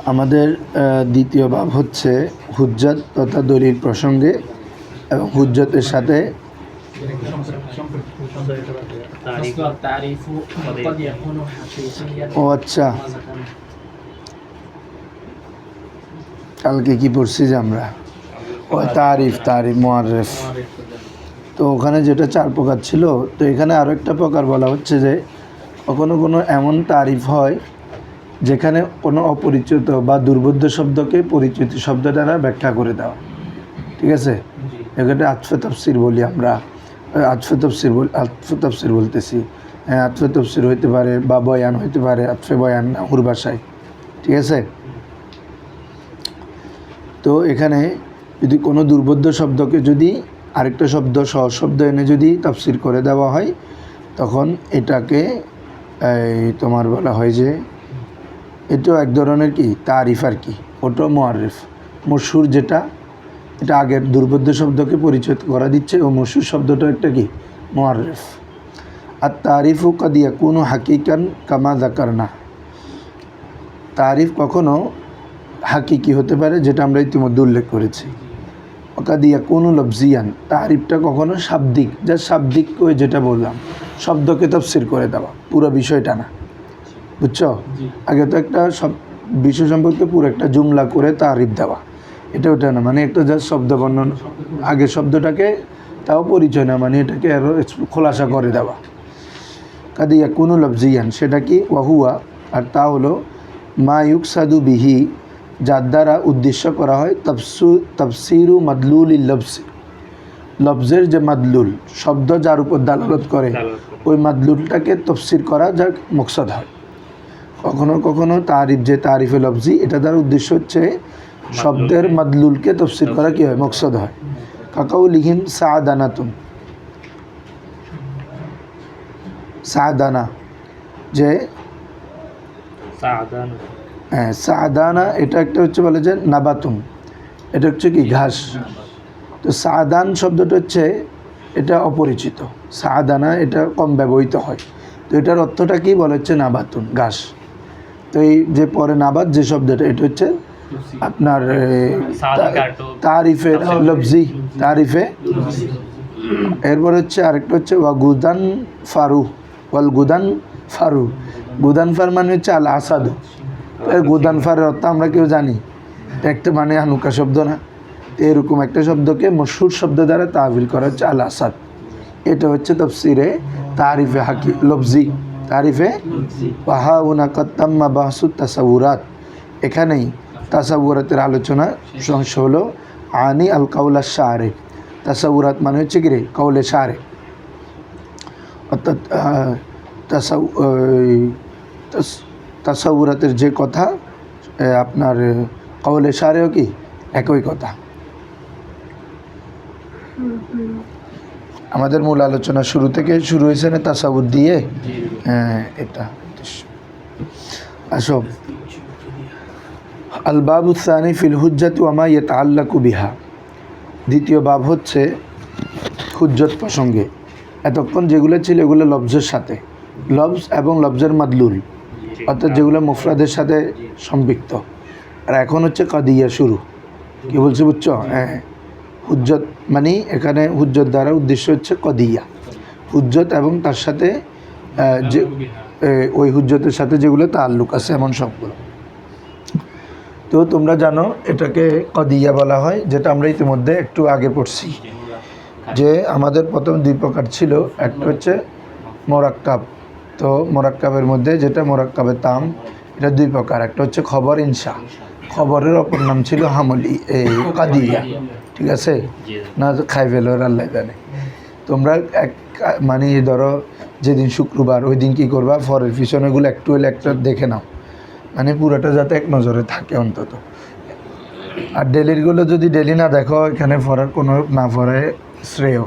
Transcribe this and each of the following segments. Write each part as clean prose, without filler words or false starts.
আমাদের দ্বিতীয় বাব হচ্ছে হুজ্জত তথা দলিল প্রসঙ্গে এবং হুজ্জতের সাথে ও আচ্ছা কালকে কি পড়ছি যে আমরা ও তারিফ মুআররিফ। তো ওখানে যেটা 4 প্রকার ছিল, তো এখানে আরও একটা প্রকার বলা হচ্ছে যে কখনো কোনো এমন তারিফ হয় যেখানে কোনো অপরিচিত বা দুর্বোধ্য শব্দকে পরিচিত শব্দ দ্বারা ব্যাখ্যা করে দেওয়া। ঠিক আছে, এখানে আতফে তাফসির বলি আমরা, আতফে তাফসির বলতেছি। হ্যাঁ, আতফে তাফসির হইতে পারে বা বয়ান হইতে পারে, আতফে বয়ান নাহুর ভাষায়। ঠিক আছে, তো এখানে যদি কোনো দুর্বোধ্য শব্দকে যদি আরেকটা শব্দ সহজ শব্দ এনে যদি তাফসির করে দেওয়া হয়, তখন এটাকে তোমার বলা হয় যে এটাও এক ধরনের কি তারিফ আর কি, ওটা মুআররিফ। মশহুর যেটা, এটা আগের দুর্বোধ্য শব্দকে পরিচয় করা দিচ্ছে, ও মশহুর শব্দটা একটা কি মুআররিফ। আর তারিফু কাদ ইয়াকুনু হাকিকান কামা যাকারনা, তারিফ কখনো হাকিকি হতে পারে, যেটা আমরা ইতিমধ্যে উল্লেখ করেছি। কাদ ইয়াকুনু লফজিয়ান, তারিফটা কখনো শাব্দিক, যা শাব্দিক ওই যেটা বললাম শব্দকে তাফসির করে দেওয়া, পুরো বিষয়টা না। বুঝছো, আগে তো একটা সব বিষয় সম্পর্কে পুরো একটা জুমলা করে তারিফ দেওয়া, এটা ওটা না, মানে একটা যা শব্দ বর্ণনা আগের শব্দটাকে তাও পরিচয় না, মানে এটাকে আরও খোলাসা করে দেওয়া। কাদ ইয়াকুনু লফজিয়ান, সেটা কি ওয়াহুয়া, আর তা হলো মা ইউকসাদু বিহি, যার দ্বারা উদ্দেশ্য করা হয় তাফসিরু মাদলুলিল লফজি, লফজের যে মাদলুল শব্দ যার উপর দালালত করে ওই মাদলুলটাকে তফসির করা যার মকসদ হয়। কখনো কখনো তারিফ, যে তারিফে লফজি, এটা দ্বারা উদ্দেশ্য হচ্ছে শব্দের মাদলুলকে তফসির করা কী হয়, মকসদ হয়। কাকাউ লিহিম সাদানাতুন, সাদানা, যে হ্যাঁ সাদানা, এটা একটা হচ্ছে বলে যে নাবাতুন, এটা হচ্ছে কি ঘাস। তো সাদান শব্দটা হচ্ছে এটা অপরিচিত, সাদানা এটা কম ব্যবহৃত হয়। তো এটার অর্থটা কি বলা হচ্ছে নাবাতুন, ঘাস। তো এই যে পরে নাবাত যে শব্দটা, এটা হচ্ছে আপনার তারিফে লফজি, তারিফে। এরপর হচ্ছে আরেকটা হচ্ছে ওয়াগুদান ফারু, ওয়াল গুদান ফারু, গুদান ফার মানে হচ্ছে আল আসাদ। গুদান ফারের অর্থ আমরা কেউ জানি, একটা মানে হানুকা শব্দ না, এরকম একটা শব্দকে মশহুর শব্দ দ্বারা তাবিল করা হচ্ছে আল আসাদ। এটা হচ্ছে তাফসিরে তারিফে হাকি লফজি, তারিফে ওয়াহা উনাকাত্তাম্মা বাহসুত তাসাউরাত। এখানেই তাসাউরাতের আলোচনা সংশ হলো আনি আল কাউলা শারে। তাসাউরাত মানে হচ্ছে কি রে, কাউলে শারে, অর্থাৎ তাসাউরাতের যে কথা, আপনার কাউলে শারেও কি একই কথা। আমাদের মূল আলোচনা শুরু থেকে শুরু হয়েছে না তাসাউর দিয়ে, এটা আসব। আল বাবু সানি ফিল হুজ্জাত ওয়া মা ইয়াতাআল্লাকু বিহা, দ্বিতীয় বাব হচ্ছে হুজ্জত প্রসঙ্গে। এতক্ষণ যেগুলো ছিল এগুলো লফজের সাথে, লফজ এবং লফজের মাদলুল, অর্থাৎ যেগুলো মুফরাদের সাথে সম্পৃক্ত। আর এখন হচ্ছে কাদিয়া শুরু, কি বলছি বুঝছো? হ্যাঁ, হুজ্জত মানে এখানে হুজ্জত দ্বারা উদ্দেশ্য হচ্ছে কদিয়া, হুজ্জত এবং তার সাথে যে ওই হুজ্জতের সাথে যেগুলো তাল্লুক আছে এমন সবগুলো। তো তোমরা জানো এটাকে কদিয়া বলা হয়, যেটা আমরা ইতিমধ্যে একটু আগে পড়ছি, যে আমাদের প্রথম 2 প্রকার ছিল। একটা হচ্ছে মোরাক্কাব, তো মোরাক্কাবের মধ্যে যেটা মোরাক্কাবের তাম, এটা 2 প্রকার। একটা হচ্ছে খবর ইনশা, খবরের অপর নাম ছিল হামলি, এই কাদিয়া। ঠিক আছে না, খাই ফেলোর আল্লাহ জানে। তোমরা এক মানে ধরো যেদিন শুক্রবার, ওই দিন কী করবা, ফরের পিছনেগুলো একটু হলে একটা দেখে নাও, মানে পুরোটা যাতে এক নজরে থাকে অন্তত। আর ডেলিরগুলো যদি ডেলি না দেখো, এখানে পড়ার কোনো না পড়ায় শ্রেয়।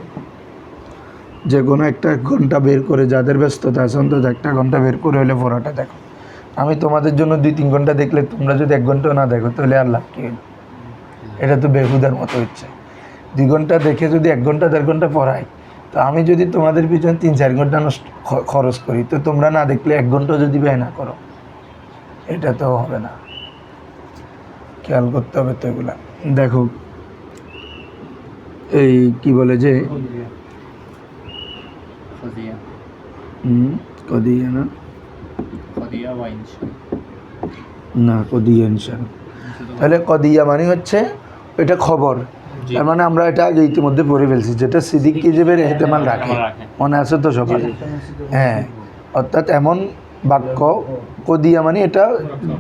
যে কোনো একটা ঘন্টা বের করে, যাদের ব্যস্ততা আছে অন্তত 1 ঘন্টা বের করে হলে পড়াটা দেখো। আমি তোমাদের জন্য 2-3 ঘন্টা দেখলে, তোমরা যদি 1 ঘন্টাও না দেখো তাহলে আর লাভ কী? এটা তো বেহুদার মতো হচ্ছে। 2 ঘন্টা দেখে যদি 1 ঘন্টা 1.5 ঘন্টা পড়াই, তো আমি যদি তোমাদের পিছনে 3-4 ঘন্টা খরচ করি, তো তোমরা না দেখলে 1 ঘন্টা যদি ব্যয় না করো, এটা তো হবে না। খেয়াল করতে হবে তো এগুলা। দেখো এই কি বলে যে কদিয়া না না কদিয়া ইনশাল্লাহ। তাহলে কদিয়া মানে হচ্ছে এটা খবর, তার মানে আমরা এটা আগে ইতিমধ্যে পড়ে ফেলছি, যেটা সিদিক কিজিবের এহতেমাল রাখে, মনে আছে তো সবার? হ্যাঁ, অর্থাৎ এমন বাক্য কদিয়া মানে এটা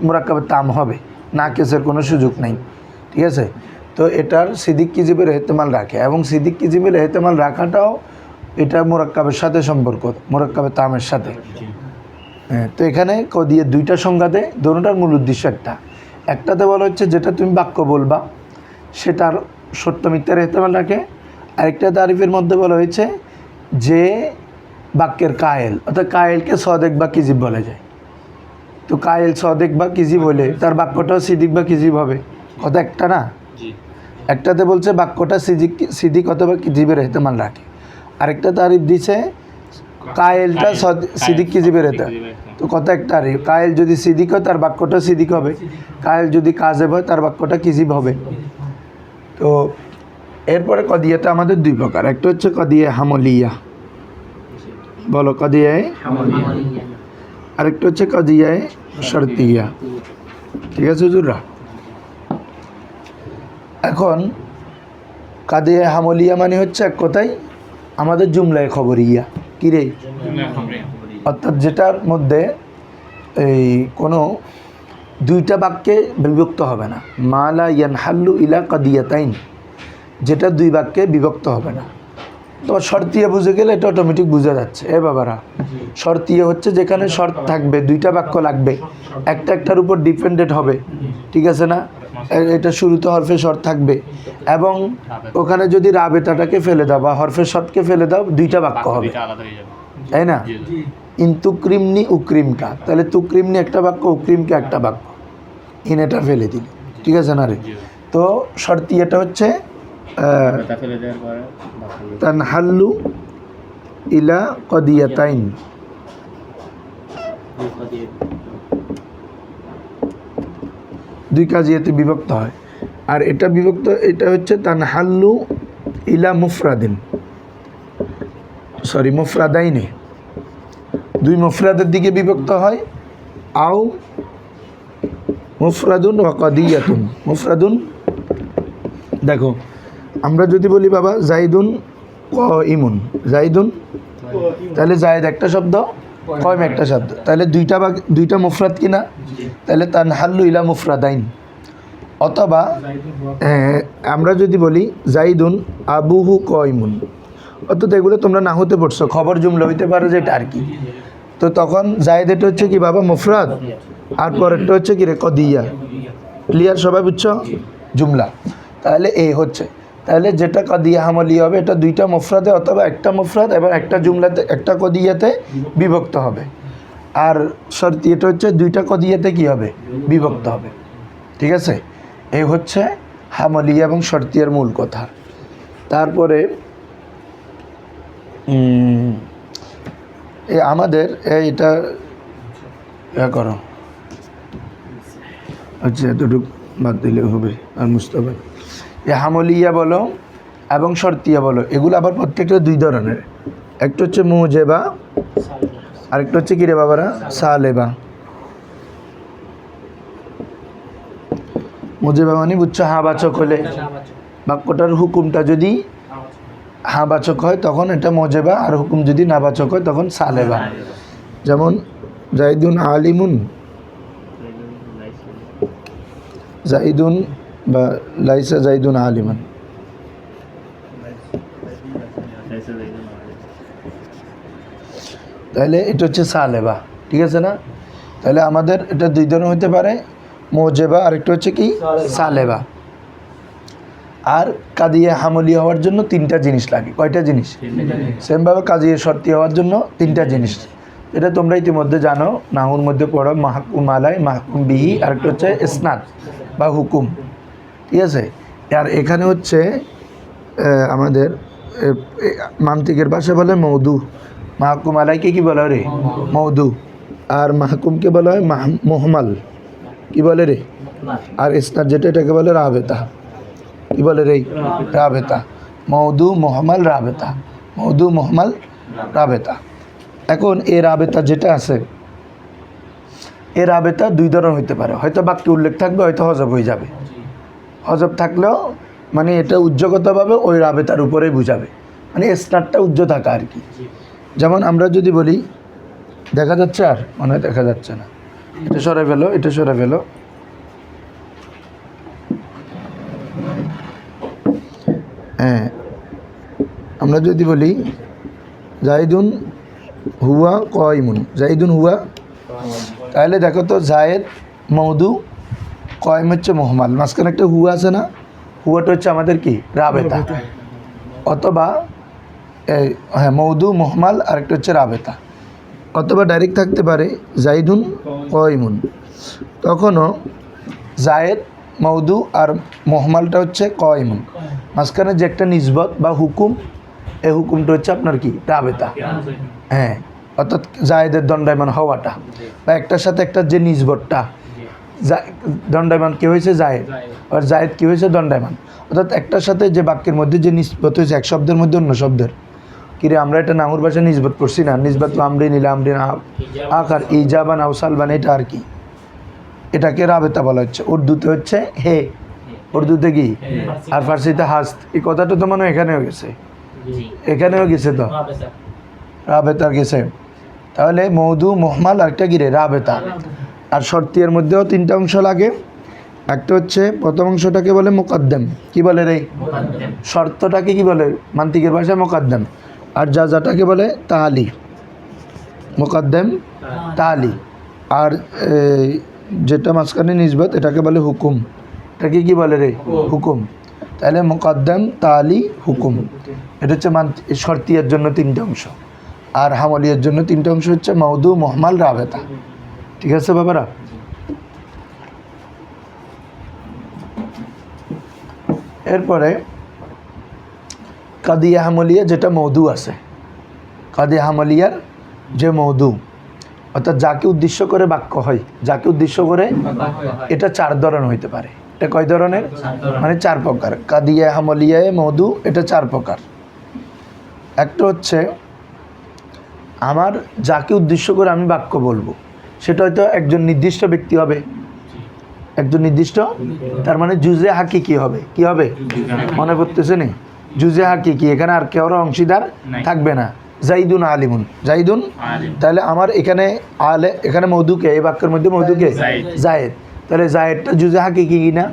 মুরাক্কাবের তাম হবে, না কেসের কোনো সুযোগ নেই, ঠিক আছে? তো এটার সিদিক কিজিবের এহতেমাল রাখে, এবং সিদিক কিজিবের এহতেমাল রাখাটাও এটা মুরাক্কাবের সাথে সম্পর্ক, মুরাক্কাবের তামের সাথে। হ্যাঁ, তো এখানে কদিয়া দুইটা সংজ্ঞা দেয়, দোনোটার মূল উদ্দেশ্য একটাতে বলা হচ্ছে যেটা তুমি বাক্য বলবা সেটার সত্য মিথ্যার এহতেমাল রাখে। আরেকটা তারিফের মধ্যে বলা হয়েছে যে বাক্যের কায়েল, অর্থাৎ কায়েলকে সদেক বা কিজিব বলা যায়। তো কায়েল সদেক বা কিজিব হলে তার বাক্যটাও সিদিক বা কিজিব হবে, কথা একটা না? একটাতে বলছে বাক্যটা সিদিক অথবা কিজিবের এহতেমাল রাখে, আরেকটা তারিফ দিছে কায়েলটা সিদিক কিজিবের এহতেমাল। তো কথা একটা, আর কায়েল যদি সিদিক হয় তার বাক্যটা সিদিক হবে, কায়েল যদি কাজেব হয় তার বাক্যটা কিজিব হবে। তো এরপরে কদিয়াটা আমাদের দুই প্রকার, একটা হচ্ছে কদিয়া হামলিয়া, বলো কদিয়ায়, আরেকটা হচ্ছে কদিয়ায় শর্তিয়া, ঠিক আছে হুজুররা? এখন কাদিয়া হামলিয়া মানে হচ্ছে এক কথায় আমাদের জুমলায় খবরিয়া, কি রে? অর্থাৎ যেটার মধ্যে এই কোনো দুইটা বাক্যে বিভক্ত হবে না, মালা ইয়ানহাল্লু ইলা কাদিয়াতাইন, যেটা দুই বাক্যে বিভক্ত হবে না। তো শর্তিয়া বুঝে গেলে এটা অটোমেটিক বোঝা যাচ্ছে। বাবারা, শর্তিয়া হচ্ছে যেখানে শর্ত থাকবে, দুইটা বাক্য লাগবে, একটা একটার উপর ডিপেন্ডেন্ট হবে, ঠিক আছে না? এটা শুরুতে হরফে শর্ত থাকবে, এবং ওখানে যদি রাবেতাটাকে ফেলে দাও বা হরফে শর্তকে ফেলে দাও, দুইটা বাক্য হবে, তাই না? ইনতুক্রিমনি উক্রিমকা, তাহলে তুক্রিমনি একটা বাক্য, উক্রিমকে একটা বাক্য, ইন এটা ফেলে দিলে, ঠিক আছে না রে? তো শর্তিয়াটা হচ্ছে তানহাল্লু ইলা কদিয়াতাইন, দুই কাজিয়াতে বিভক্ত হয়। আর এটা বিভক্ত, এটা হচ্ছে তানহাল্লু ইলা মুফরাদিন, সরি মুফরাদাইনে, দুই মুফরাদের দিকে বিভক্ত হয়। আও মুফরাদুন ওয়া কদিয়াতুন, মুফরাদুন, দেখো আমরা যদি বলি বাবা জাইদুন কাইমুন, জাইদুন, তাহলে জায়েদ একটা শব্দ, কয়ম একটা শব্দ, তাহলে দুইটা মুফরাদ কিনা, তাহলে তানহাল্লু ইলা মুফরাদাইন। অথবা আমরা যদি বলি জাইদুন আবুহু কাইমুন, অর্থাৎ এগুলো তোমরা না হতে পড়ছো, খবর জুমলা হইতে পারে যেটা আর কি। তো তখন জায়েদ এটা হচ্ছে কি বাবা মুফরাদ, আর পরেরটা হচ্ছে কি রে কদিয়া, ক্লিয়ার সবাই বুঝছো? জুমলা, তাহলে এই হচ্ছে, তাহলে যেটা কদিয়া হামলি হবে এটা দুইটা মুফরাদে অথবা একটা মুফরাদ এবং একটা জুমলাতে, একটা কদিয়াতে বিভক্ত হবে। আর শর্তি এটা হচ্ছে দুইটা কদিয়াতে কি হবে, বিভক্ত হবে, ঠিক আছে? এই হচ্ছে হামলি এবং শর্তিয়ার মূল কথা। তারপরে আমাদের এটা করো, আচ্ছা এতটুকু বাদ দিলে হবে। আর মুস্তাফা হামলিয়া বলো এবং শর্তিয়া বলো, এগুলো আবার প্রত্যেকটা দুই ধরনের, একটা হচ্ছে মুজেবা, আরেকটা হচ্ছে কি রে বাবারা, সালেবা। মুজেবা মানে বুঝছো হাবাচক হলে, বাক্যটার হুকুমটা যদি হাবাচক হয় তখন এটা মুজেবা, আর হুকুম যদি নাবাচক হয় তখন সালেবা। যেমন জাইদুন আলিমুন, জাইদুন বা লাইসা জাইদুন আলিমান, তাহলে এটা হচ্ছে সালেবা, ঠিক আছে না? তাহলে আমাদের এটা দুই ধরনের হতে পারে, মুজেবা আরেকটা হচ্ছে কি সালেবা। আর কাদিয়া হামলি হওয়ার জন্য তিনটা জিনিস লাগে, কয়টা জিনিস? সেমভাবে কাদিয়া শর্তি হওয়ার জন্য তিনটা জিনিস, এটা তোমরা ইতিমধ্যে জানো, নাহুর মধ্যে পড়ো, মাহকুম আলাই, মাহকুম বিহি, আরেকটা হচ্ছে ইসনাদ বা হুকুম, ঠিক আছে? আর এখানে হচ্ছে আমাদের মান্তিকের ভাষায় বলে মৌদু, মাহকুম আলাইকে কি বলা হয় রে? মৌদু। আর মাহকুমকে বলা হয় মোহমাল, কি বলে রে? আর ইসনাদ যেটা এটাকে বলে রাবেতা। কি বলে রে? রাবেতা। মওদু মুহমাল রাবেতা, মওদু মুহমাল রাবেতা। এখন এই রাবেতা যেটা আছে, এই রাবেতা দুই ধরনের হইতে পারে, হয়তো বাক্যে উল্লেখ থাকবে, হয়তো হজব হয়ে যাবে। হজব থাকলেও মানে এটা উজ্জ্বগতভাবে ওই রাবেতার উপরেই বুঝাবে, মানে ইসনাদটা উজ্জ্ব থাকা আর কি। যেমন আমরা যদি বলি, দেখা যাচ্ছে আর মনে হয় দেখা যাচ্ছে না, এটা সরে ফেলো, এটা সরে ফেলো। হ্যাঁ, আমরা যদি বলি জাইদুন হুয়া কয়মুন, জাইদুন হুয়া, তাহলে দেখো তো জায়েদ মওদু, কয়ম হচ্ছে মুহমাল, মাঝখানে একটা হুয়া আছে না, হুয়াটা হচ্ছে আমাদের কি রাবেতা। অথবা হ্যাঁ মওদু মুহমাল, আরেকটা হচ্ছে রাবেতা। অথবা ডাইরেক্ট থাকতে পারে জাইদুন কয়মুন, তখনও জায়েদ মওদু আর মুহমালটা হচ্ছে কয়মুন, মাঝখানে যে একটা নিসবত বা হুকুম, এই হুকুমটা হচ্ছে আপনার কি রাবেতা। হ্যাঁ, অর্থাৎ জায়েদের দণ্ডায়মান হওয়াটা, বা একটার সাথে একটা যে নিসবতটা, দণ্ডায়মান কী হয়েছে জায়েদ, আর জায়েদ কী হয়েছে দণ্ডায়মান, অর্থাৎ একটার সাথে যে বাক্যের মধ্যে যে নিসবত হয়েছে, এক শব্দের মধ্যে অন্য শব্দের, কিরে আমরা এটা নাহুর ভাষায় নিসবত করছি না, নিসবত আমরি নিলা আমরি না আকার ইজাবান আউসালবান, এটা আর কি, এটাকে রাবেতা বলা হচ্ছে। উর্দুতে হচ্ছে হে, উর্দুতে কি, আর ফার্সিতে হাস্ত। এই কথাটা তো মনে হয় এখানেও গেছে, এখানেও গেছে তো রাবেতা গেছে। তাহলে মওদু মুহমাল আরেকটা গিরে রাবেতা। আর শর্তিয়ার মধ্যেও তিনটা অংশ লাগে। একটা হচ্ছে প্রথম অংশটাকে বলে মুকদ্দম, কি বলে রে, শর্তটাকে কি বলে মান্তিকের ভাষায় মুকদ্দম। আর যাটাকে বলে তালি, মুকদ্দম তালি। আর যেটা মাঝখানে নিসবত, এটাকে বলে হুকুম, এটাকে কি বলে রে, হুকুম। তাহলে মুকদ্দম তালি হুকুম, এটা হচ্ছে শর্তিয়ার জন্য তিনটা অংশ। আর হামলিয়ার জন্য তিনটা অংশ হচ্ছে মওদু মুহমাল রাবেতা। ঠিক আছে বাবারা? এরপরে কাদিয়া হামলিয়া, যেটা মওদু আছে, কাদিয়া হামলিয়ার যে মওদু, অর্থাৎ যাকে উদ্দেশ্য করে বাক্য হয়, যাকে উদ্দেশ্য করে, এটা চার ধরনের হইতে পারে। এটা কয় ধরনের? মানে চার প্রকার। কাদিয়া হামলিয়ায় মওদু, এটা চার প্রকার। একটা হচ্ছে আমার যাকে উদ্দেশ্য করে আমি বাক্য বলবো, সেটা হয়তো একজন নির্দিষ্ট ব্যক্তি হবে, একজন নির্দিষ্ট, তার মানে জুজে হাকিকি হবে। কি হবে মনে পড়তেছে নি? জুজে হাকিকি, এখানে আর কেউ অংশীদার থাকবে না। জাইদুন আলিমুন, জাইদুন, তাহলে আমার এখানে আলে, এখানে মওদুকে, এই বাক্যের মধ্যে মওদুকে জায়েদ, তাহলে জায়েদটা জুজে হাকিকি কি না?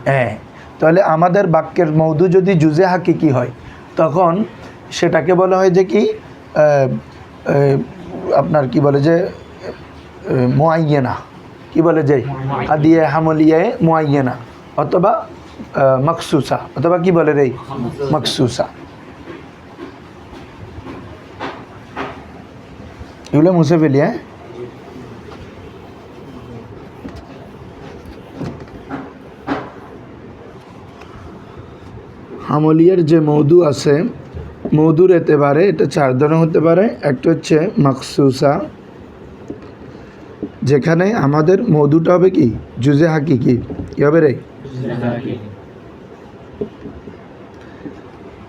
হ্যাঁ, তাহলে আমাদের বাক্যের মওদু যদি জুজে হাকিকি হয়, তখন সেটাকে বলা হয় যে কি আপনার কি বলে যে মুআয়্যানা, কি বলে যে কাদিয়া হামলিয়ায়ে মুআয়্যানা, অথবা মাকসুসা, অথবা কি বলে রে মাকসুসা। এগুলো মুছে ফেলি। হ্যাঁ, হামলিয়ার যে মওদু আছে, মওদুর এতেবারে এটা চার ধরনের হতে পারে। একটা হচ্ছে মাকসুসা, যেখানে আমাদের মওদুটা হবে কি জুজে হাকিকি, কি হবে রে?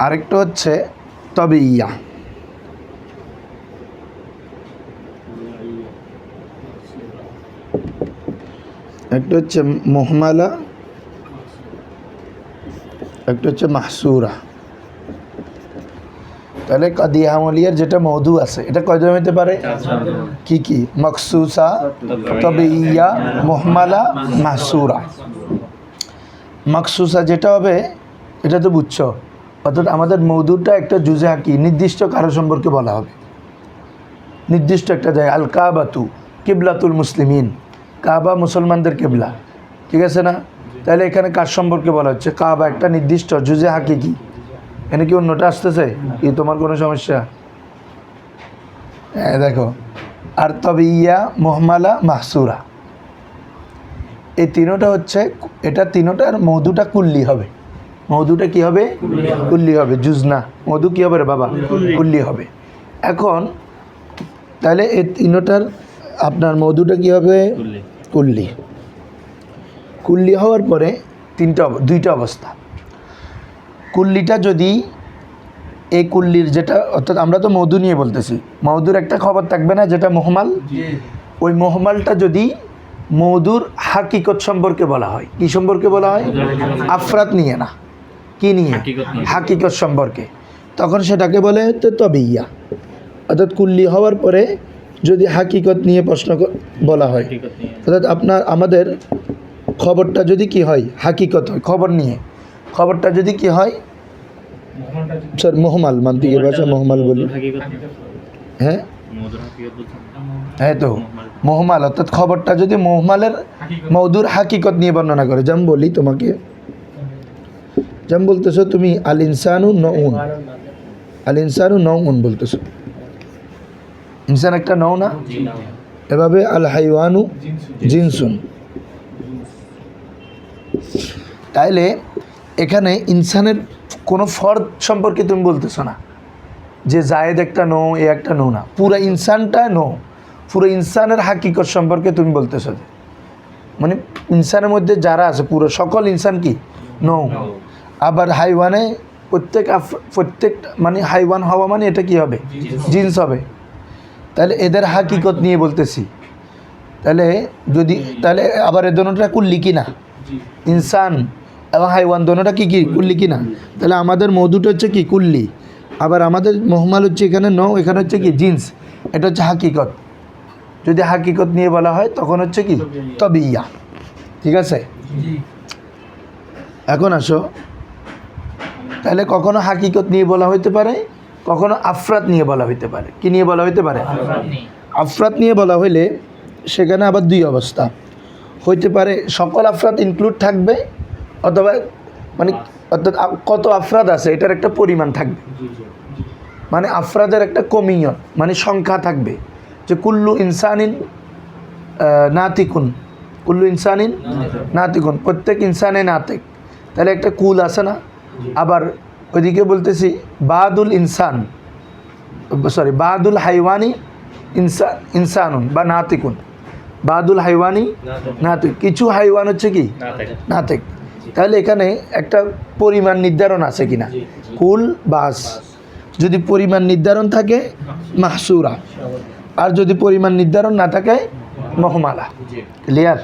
আরেকটা হচ্ছে তবিয়া, একটা হচ্ছে মুহমালা, একটা হচ্ছে মাহসুরা। তাহলে কাদিয়া হামলিয়ার যেটা মওদু আছে, এটা কয় ধরনের হতে পারে? কি কি? মাকসুসা, তবিয়া, মুহমালা, মাহসুরা। মাকসুসা যেটা হবে, এটা তো বুঝছো, অর্থাৎ আমাদের মওদুটা একটা জুজে হাকি, নির্দিষ্ট কারো সম্পর্কে বলা হবে, নির্দিষ্ট একটা জায়গা। আল কাবাতু কিবলাতুল মুসলিমিন, কাবা মুসলমানদের কিবলা, ঠিক আছে না? তাহলে এখানে কার সম্পর্কে বলা হচ্ছে? কাবা একটা নির্দিষ্ট জুজে হাকিকি। এখানে কি অন্যটা আসতেছে? কি তোমার কোনো সমস্যা? হ্যাঁ দেখো, আর তবে ইয়া, মুহমালা, মাহসুরা, এই তিনোটা হচ্ছে, এটা তিনোটার মওদুটা কুল্লি হবে। মওদুটা কি হবে? কুল্লি হবে, জুজনা। মওদু কি হবে রে বাবা? কুল্লি হবে। এখন তাহলে এই তিনোটার আপনার মওদুটা কি হবে? কুল্লি। কুল্লি হওয়ার পরে দুইটা অবস্থা। কুল্লিটা যদি এই কুল্লির যেটা, অর্থাৎ আমরা তো মধু নিয়ে বলতেছি, মধুর একটা খবর থাকবে না যেটা মোহমাল, ওই মোহমালটা যদি মধুর হাকিকত সম্পর্কে বলা হয়, কি সম্পর্কে বলা হয়? আফরাত নিয়ে না, কি নিয়ে? হাকিকত সম্পর্কে, তখন সেটাকে বলে তবিয়া। অর্থাৎ কুল্লি হওয়ার পরে যদি হাকিকত নিয়ে প্রশ্ন বলা হয়, অর্থাৎ আমাদের খবরটা যদি কি হয়? হাকিকত হয়। খবরটা যদি কি হয়? স্যার মোহমাল, মান্তিকের ভাষা মোহমাল বলি। হ্যাঁ হ্যাঁ, তো মোহমাল, অর্থাৎ খবরটা যদি মোহমালের মৌদুর হাকিকত নিয়ে বর্ণনা করে। যেমন বলি তোমাকে, যেমন বলতেছো তুমি আল ইনসানু নউন, আল ইনসানু নউন বলতেছো, ইনসান একটা নও না? এভাবে আল হাইওয়ানু জিনসুন। তাইলে এখানে ইনসানের কোনো ফর্দ সম্পর্কে তুমি বলতেছো না যে জায়েদ একটা নো, এ একটা নো না, পুরো ইনসানটা নো, পুরো ইনসানের হাকিকত সম্পর্কে তুমি বলতেছো। মানে ইনসানের মধ্যে যারা আছে পুরো সকল ইনসান কি? নো। আবার হাইওয়ানে প্রত্যেক মানে হাইওয়ান হওয়া মানে এটা কি হবে? জিন্স হবে। তাহলে এদের হাকিকত নিয়ে বলতেছি। তাহলে আবার এ দোনোটা কুল্লি কি না? ইনসান এবং হাইওয়ান দোনোটা কি কুল্লি কি না? তাহলে আমাদের মধুটা হচ্ছে কি? কুল্লি। আবার আমাদের মোহমাল হচ্ছে এখানে নো, এখানে হচ্ছে কি? জিন্স। এটা হচ্ছে হাকিকত। যদি হাকিকত নিয়ে বলা হয় তখন হচ্ছে কি? তবিয়া। ঠিক আছে, এখন আসো, তাহলে কখনো হাকিকত নিয়ে বলা হইতে পারে, কখনো আফরাত নিয়ে বলা হইতে পারে। কি নিয়ে বলা হইতে পারে? আফরাত নিয়ে বলা হইলে সেখানে আবার দুই অবস্থা হইতে পারে। সকল আফরাত ইনক্লুড থাকবে, অথবা মানে অর্থাৎ কত আফরাদ আছে এটার একটা পরিমাণ থাকবে, মানে আফরাদের একটা কমিয়ন মানে সংখ্যা থাকবে, যে কুল্লু ইনসানিন নাতিকুন, কুল্লু ইনসানিন নাতিকুন, প্রত্যেক ইনসানে নাতিক। তাহলে একটা কুল আছে না? আবার ওইদিকে বলতেছি বাদুল ইনসান, বাদুল হাইওয়ানি ইনসানুন বা নাতিকুন, বাদুল হাইওয়ানি নাতিক, কিছু হাইওয়ান হচ্ছে কি? নাতিক। তাহলে এখানে একটা পরিমাণ নির্ধারণ আছে কিনা? কুল বাস, যদি পরিমাণ নির্ধারণ থাকে মাহসুরা, আর যদি পরিমাণ নির্ধারণ না থাকে মহমালা। ক্লিয়ার?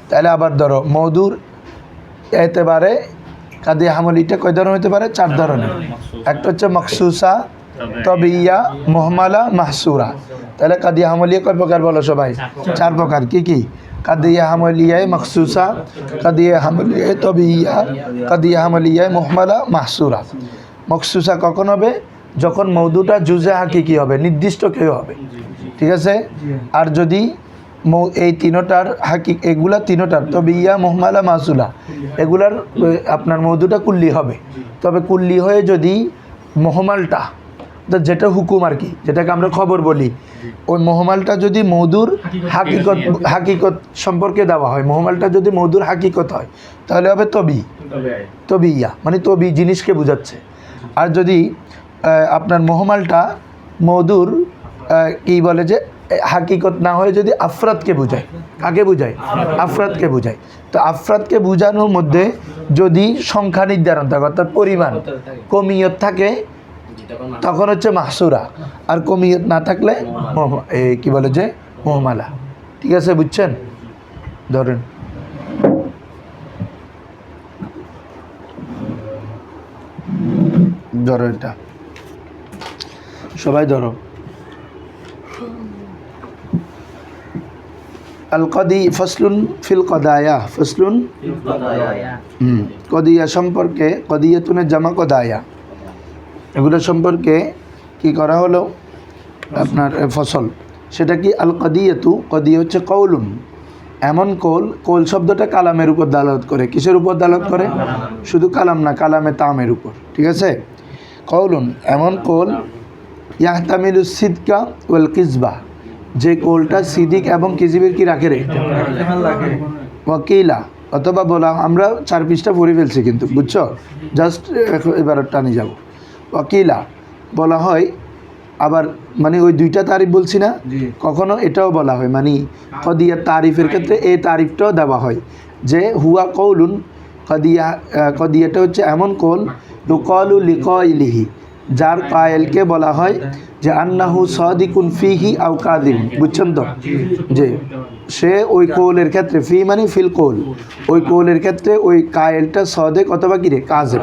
তাহলে আবার ধরো মধুর এতেবারে কাদিয়া হামলিটা কয় ধরনের হতে পারে? 4 ধরনের। একটা হচ্ছে মখসুসা, তবিয়া, মহমালা, মাহসুরা। তাহলে কাদিয়া হামলিয়া কয় প্রকার বলো সবাই? 4 প্রকার। কি কি? কাদিয়া হামলিয়ায় মখসুসা, কাদিয়া হামলিয়ায় তবিয়া, কাদিয়া হামলিয়ায় মহমালা, মাহসুরা। মখসুসা কখন হবে? যখন মৌদুটা জুজে হাকিকি হবে, নির্দিষ্ট কেউ হবে। ঠিক আছে? আর যদি এই তিনোটার এগুলা তিনোটার তবিয়া, মহমালা, মাহসুলা, এগুলার আপনার মৌদুটা কুল্লি হবে। তবে কুল্লি হয়ে যদি মহমালটা, যেটা হুকুম আর কি, যেটাকে আমরা খবর বলি, ওই মহমালটা যদি মধুর হাকিকত সম্পর্কে দেওয়া হয়, মহমালটা যদি মধুর হাকিকত হয়, তাহলে হবে তবিয়া, মানে তবি জিনিসকে বোঝাচ্ছে। আর যদি আপনার মহমালটা মধুর কি বলে যে হাকিকত না হয়ে যদি আফরাতকে বোঝায়, কাকে বোঝায়? আফরাতকে বোঝায়। তো আফরাতকে বোঝানোর মধ্যে যদি সংখ্যা নির্ধারণ থাকে, অর্থাৎ পরিমাণ কমিয়ত থাকে, তখন হচ্ছে মাহসুরা। আর কমিয়ত না থাকলে কি বলে যে মহমালা। ঠিক আছে, বুঝছেন? ধরেন এটা সবাই ধরো, আল কদি ফসলুন ফিল কদায়া, ফসলুন কদিয়া সম্পর্কে, কদিয়াতুনের জামা কদায়া, এগুলো সম্পর্কে কি করা হলো আপনার ফসল। সেটা কি? আল কদিয়াতু, কদিয়া হচ্ছে কৌলুন, এমন কৌল শব্দটা কালামের উপর দালালত করে। কিসের উপর দালালত করে? শুধু কালাম না, কালামে তামের উপর। ঠিক আছে? কৌলুন এমন কৌল, ইয়াহতামিলুস সিদকা ওয়াল কিজবা, যে কৌলটা সিদিক এবং কিজিবের কি রাখে রে, ওয়াকিলা, অথবা বলা, আমরা 4 পৃষ্ঠা পড়ে ফেলছি কিন্তু, বুঝছো? জাস্ট এবার টানি যাব। ওয়াকিলা বলা হয় আবার মানে ওই দুইটা তারিফ বলছি না, কখনো এটাও বলা হয় মানে কদিয়ার তারিফের ক্ষেত্রে এই তারিফটাও দেওয়া হয় যে হুয়া কৌলুন কদিয়াটা হচ্ছে এমন কৌল ইউকালু লিকাইলিহি, যার কায়েলকে বলা হয় যে আন্নাহু সাদিকুন ফিহি আও কাযিব, বুঝছেন তো, যে সে ওই কৌলের ক্ষেত্রে ফি মানে ফিল কৌল, ওই কৌলের ক্ষেত্রে ওই কায়েলটা সাদিক অথবা কি রে কাযিব।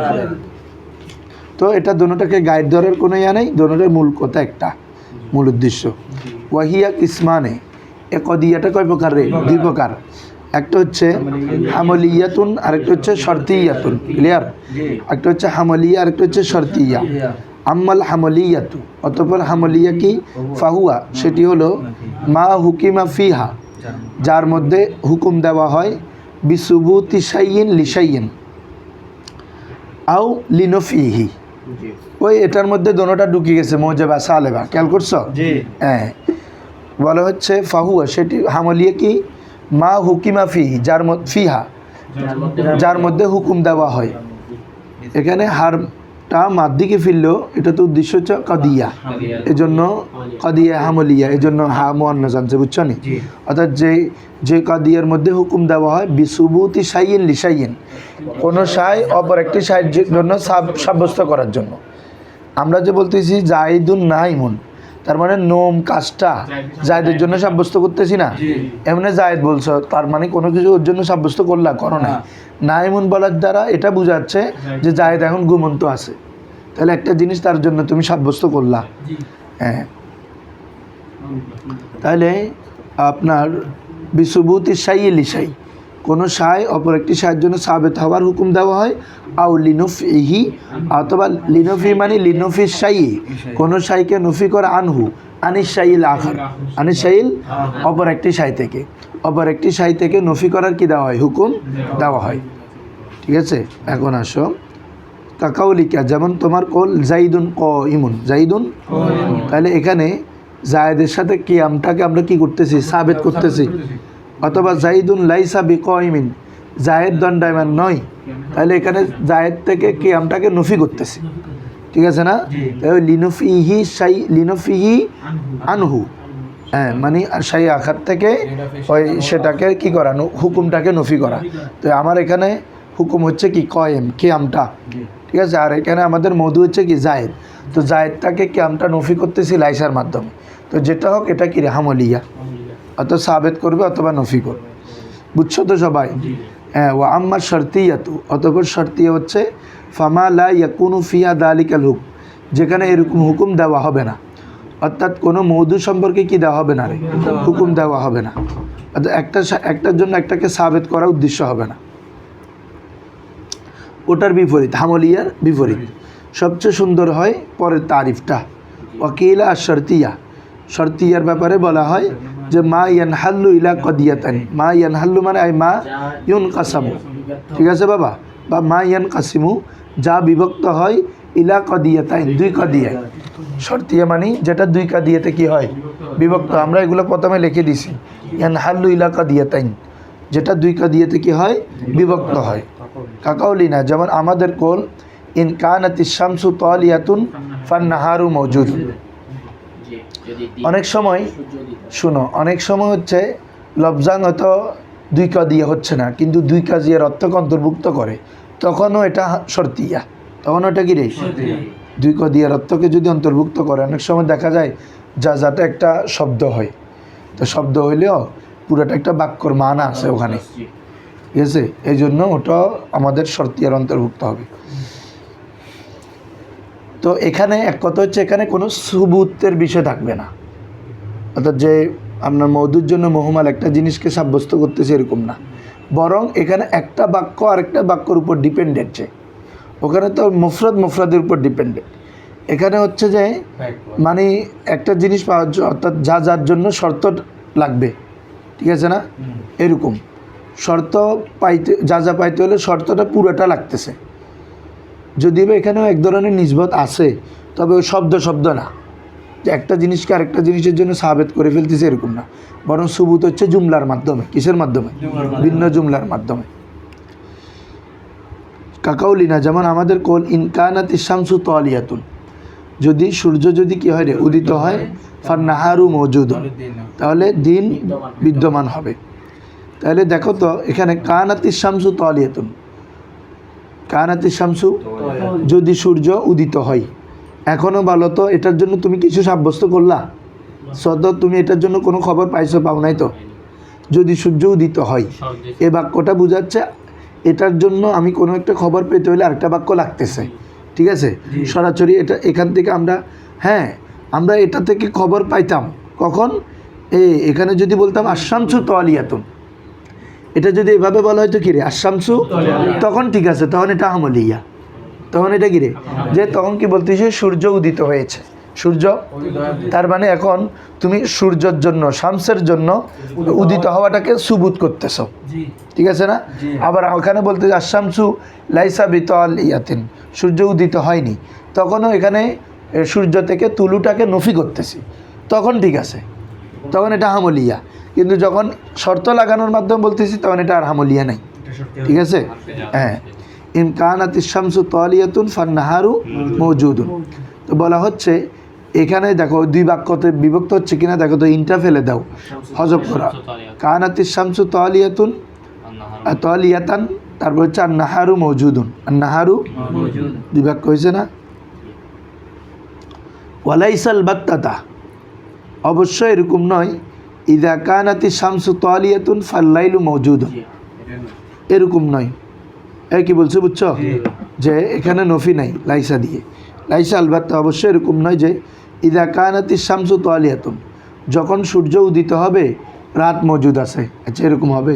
তো এটা দোনোটাকে গাইড ধরার কোনো ইয়া নেই, দোনোটার মূল কথা একটা, মূল উদ্দেশ্য। ওয়াহিয়া কিসমানে, এ কদিয়াটা কয় প্রকার রে? দুই প্রকার, একটা হচ্ছে হামলিয়াতুন আরেকটা হচ্ছে শর্তিয়াতুন, ক্লিয়ার? একটা হচ্ছে হামলিয়া আরেকটা হচ্ছে শর্তিয়া। আম্মাল হামলিয়াতু, অতঃপর হামলিয়া কি? ফাহুয়া, সেটি হলো মা হুকিমা ফিহা, যার মধ্যে হুকুম দেওয়া হয় বিসুবুতি শাইইন লিশাইইন আও লিনফিহি। ওই এটার মধ্যে দোনোটা ঢুকে গেছে মৌজেবা সালেবা, খেয়াল করছো? হ্যাঁ, বলা হচ্ছে ফাহুয়া, সেটি হামলিয়া কি? মা হুকিমা ফিহি, ফিহা, যার মধ্যে হুকুম দেওয়া হয়। এখানে হারটা মাদ্দিকে ফিরলো, এটা তো উদ্দেশ্য হচ্ছে কদিয়া, এজন্য কদিয়া হামলিয়া, এজন্য হা মুয়ান্নাস আনছে, বুঝছো নি? অর্থাৎ যে কদিয়ার মধ্যে হুকুম দেওয়া হয় বিসুবুতি শাইইন লিশাইইন, কোনো শাই অপর একটি শাইয়ের জন্য সাব্যস্ত করার জন্য। আমরা যে বলতেছি জাইদুন নাইমুন, তার মানে নোম কাজটা জায়দের জন্য সাব্যস্ত করতেছি না, এমনি জায়দ বলছো, তার মানে কোনো কিছু ওর জন্য সাব্যস্ত করলা, করো না। নাইমুন বলার দ্বারা এটা বোঝাচ্ছে যে জায়দ এখন ঘুমন্ত আছে, তাহলে একটা জিনিস তার জন্য তুমি সাব্যস্ত করলা। হ্যাঁ, তাহলে আপনার বিসুবুতি শাইইন লিশাই, কোনো শাই অপর একটি শায়ের জন্য সাবেত হওয়ার হুকুম দেওয়া হয়। আও লিনুফিহি, অথবা লিনুফি মানে লিনুফি শাই, কোনো শাইকে নফি করা আনহু আনিস শাইল আখার, আনিস শাইল অপর একটি শাই থেকে, অপর একটি শাই থেকে নফি করার কি দেওয়া হয়? হুকুম দেওয়া হয়। ঠিক আছে, এখন আসো কাকাউলিকা, যেমন তোমার কোল জাইদুন ক ইমুন, জাইদুন, তাহলে এখানে জায়েদের সাথে কিয়ামটাকে আমরা কি করতেছি? সাবেত করতেছি। অথবা জাইদুন লাইসা বিকাইমিন, জায়েদ দণ্ডায়মান নয়, তাহলে এখানে জায়েদ থেকে কিয়ামটাকে নফি করতেছি, ঠিক আছে না? তাই লিনুফিহি শাই, লিনুফিহি আনহু, হ্যাঁ মানে শাই আখার থেকে ওই সেটাকে কি করা, হুকুমটাকে নফি করা। তো আমার এখানে হুকুম হচ্ছে কি? কয়েম, কিয়ামটা, ঠিক আছে? আর এখানে আমাদের মধু হচ্ছে কি? জায়েদ। তো জায়েদটাকে কিয়ামটা নফি করতেছি লাইসার মাধ্যমে, তো যেটা হোক এটা কি? হামলিয়া, অত সাবেত করবে অথবা নফি করবে, বুঝছো তো সবাই? হ্যাঁ, ও আম্মা শর্তিয়াতু, অতঃপর শর্তিয়া হচ্ছে ফামা লা ইয়াকুনু ফিহা দালিকাল হুক, যেখানে এরকম হুকুম দেওয়া হবে না, অর্থাৎ কোনো মৌদু সম্পর্কে কি দেওয়া হবে না রে? হুকুম দেওয়া হবে না, অর্থাৎ একটার জন্য একটাকে সাবেত করা উদ্দেশ্য হবে না, ওটার বিপরীত, হামলিয়ার বিপরীত। সবচেয়ে সুন্দর হয় পরের তারিফটা, ওয়াকিলা আর শর্তিয়া, শর্তিয়ার ব্যাপারে বলা হয় যে মা ইয়ানহাল্লু ইলা কদিয়াতান, মা ইয়ানহাল্লু মানে আই মা ইউন কাসামু, ঠিক আছে বাবা, বা মা ইয়ান কাসিমু, যা বিভক্ত হয় ইলা কদিয়াতাইন, দুই কদিয়ায়। শর্তিয়া মানে যেটা দুই কাদিয়াতে কি হয়? বিভক্ত। আমরা এগুলো প্রথমে লিখে দিছি, ইয়ানহাল্লু ইলা কদিয়াতাইন, যেটা দুই কাদিয়াতে কি হয়? বিভক্ত হয়। কাকাউলিনা, যেমন আমাদের কোল ইন কানাতিশ শামসু তালিয়াতুন ফান্নাহারু মওজুদ। অনেক সময় শুনো, অনেক সময় হচ্ছে লফজান হয়তো দুই কাদিয়া হচ্ছে না, কিন্তু দুই কাজিয়ার অর্থকে অন্তর্ভুক্ত করে, তখনও এটা শর্তিয়া, তখন ওটা কি রে? দুই কাদিয়ার অর্থকে যদি অন্তর্ভুক্ত করে, অনেক সময় দেখা যায় যাটা একটা শব্দ হয়, তো শব্দ হইলেও পুরোটা একটা বাক্যর মান আছে ওখানে, ঠিক আছে? এই জন্য ওটা আমাদের শর্তিয়ার অন্তর্ভুক্ত হবে। তো এখানে এক কথা হচ্ছে, এখানে কোনো সুবুতের বিষয় থাকবে না, অর্থাৎ যে আপনার মৌদুর জন্য মহুমাল একটা জিনিসকে সাব্যস্ত করতেছে এরকম না, বরং এখানে একটা বাক্য আরেকটা বাক্যর উপর ডিপেন্ডেন্ট, যে ওখানে তো মুফরাদের উপর ডিপেন্ডেন্ট, এখানে হচ্ছে যে মানে একটা জিনিস পাওয়ার জন্য, অর্থাৎ যার জন্য শর্ত লাগবে, ঠিক আছে না? এরকম শর্ত পাইতে যা পাইতে হলে শর্তটা পুরোটা লাগতেছে, যদিও এখানেও এক ধরনের নিসবত আছে, তবে ওই শব্দ না, যে একটা জিনিসকে আরেকটা জিনিসের জন্য সাবেত করে ফেলতেছে এরকম না, বরং সুবুত হচ্ছে জুমলার মাধ্যমে। কিসের মাধ্যমে? ভিন্ন জুমলার মাধ্যমে। কাকাউলিনা, যেমন আমাদের কোল ইনকানাতিশ শামসু তালিয়াতুন, যদি সূর্য যদি কি হয় রে উদিত হয় ফান্নাহারু মওজুদুন, তাহলে দিন বিদ্যমান হবে। তাহলে দেখো তো এখানে কানাতিস শামসু তালিয়াতুন, কানাতিস শামসু যদি সূর্য উদিত হয়, এখনও ভালো তো এটার জন্য তুমি কিছু সাব্যস্ত করলা? সদর তুমি এটার জন্য কোনো খবর পাইছো? পাও নাই তো। যদি সূর্য উদিত হয়, এ বাক্যটা বোঝাচ্ছে এটার জন্য আমি কোনো একটা খবর পেতে হলে আরেকটা বাক্য লাগতেছে, ঠিক আছে? সরাসরি এটা এখান থেকে আমরা, হ্যাঁ আমরা এটা থেকে খবর পাইতাম কখন, এখানে যদি বলতাম আশামসু তালিয়াতুন, এটা যদি এভাবে বলা হয়তো কিরে আশামসু, তখন ঠিক আছে, তখন এটা আমলিয়া, তখন এটা কিরে যে তখন কি বলতেছে সূর্য উদিত হয়েছে, সূর্য, তার মানে এখন তুমি সূর্যের জন্য শামসের জন্য উদিত হওয়াটাকে সুবুত করতেছ, ঠিক আছে না? আবার ওখানে বলতে আশামসু লাইসা বিতালিয়াতিন, সূর্য উদিত হয়নি, তখনও এখানে সূর্য থেকে তুলুটাকে নফি করতেছি, তখন ঠিক আছে, তখন এটা হামলিয়া। কিন্তু যখন শর্ত লাগানোর মাধ্যমে বলতেছি তখন এটা আর হামলিয়া নাই, ঠিক আছে? হ্যাঁ, ইমকানাতিস শামসু তালিয়াতুন ফান্নাহারু মওজুদুন। তো বলা হচ্ছে এখানে দেখো দুই বাক্যতে বিভক্ত হচ্ছে কিনা দেখো তো, ইনটা ফেলে দাও, হজব করা। কানাতিস শামসু তালিয়াতুন তালিয়াতান, তারপর হচ্ছে আন্নাহারু মওজুদুন, আন্নাহারু দুই বাক্য হয়েছে না? ওয়ালাইসাল বাত্তাতা, অবশ্যই এরকম নয়, ইদা কানাতিস শামসু তালিয়াতুন ফাল্লাইলু মওজুদুন, এরকম নয়। এ কি বলছে বুঝছো? যে এখানে নফি নাই লাইসা দিয়ে, লাইসা আলবাত্তা অবশ্যই এরকম নয় যে ইদা কানাতিস শামসু তালিয়াতুন, যখন সূর্য উদিত হবে রাত মজুদ আছে, আচ্ছা এরকম হবে?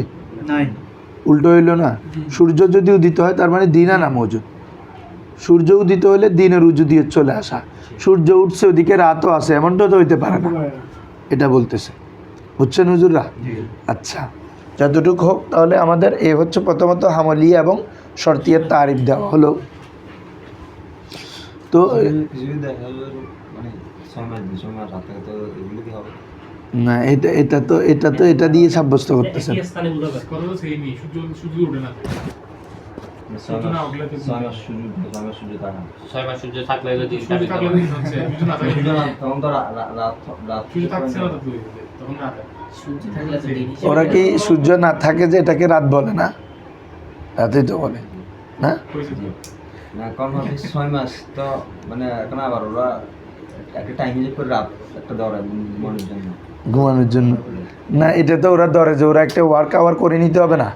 উল্টো হইল না, সূর্য যদি উদিত হয় তার মানে দিন আনা মজুদ, সূর্য উদিত হলে দিনের উজুদিয়ত চলে আসা, সূর্য উঠছে ওদিকে রাতও আছে, এমনটা তো হইতে পারে না, এটা বলতেছে, বুঝছেন হুজুররা? আচ্ছা, যতটুকু হোক, তাহলে আমাদের এ হচ্ছে প্রথমত হামলিয়া এবং শর্তিয়ার তারিফ দেওয়া হলো। তো না, এটা দিয়ে সাব্যস্ত করতেছেন। ওরা কি সূর্য না থাকে যে এটাকে রাত বলে না? রাতেই তো বলে না? কারণ 6 মাস তো মানে এখন আবার ওরা একটা টাইম হিসেব করে রাত একটা ধরে ঘুমানোর জন্য না, এটা তো ওরা ধরে যে ওরা একটা ওয়ার্ক আওয়ার করে নিতে হবে না,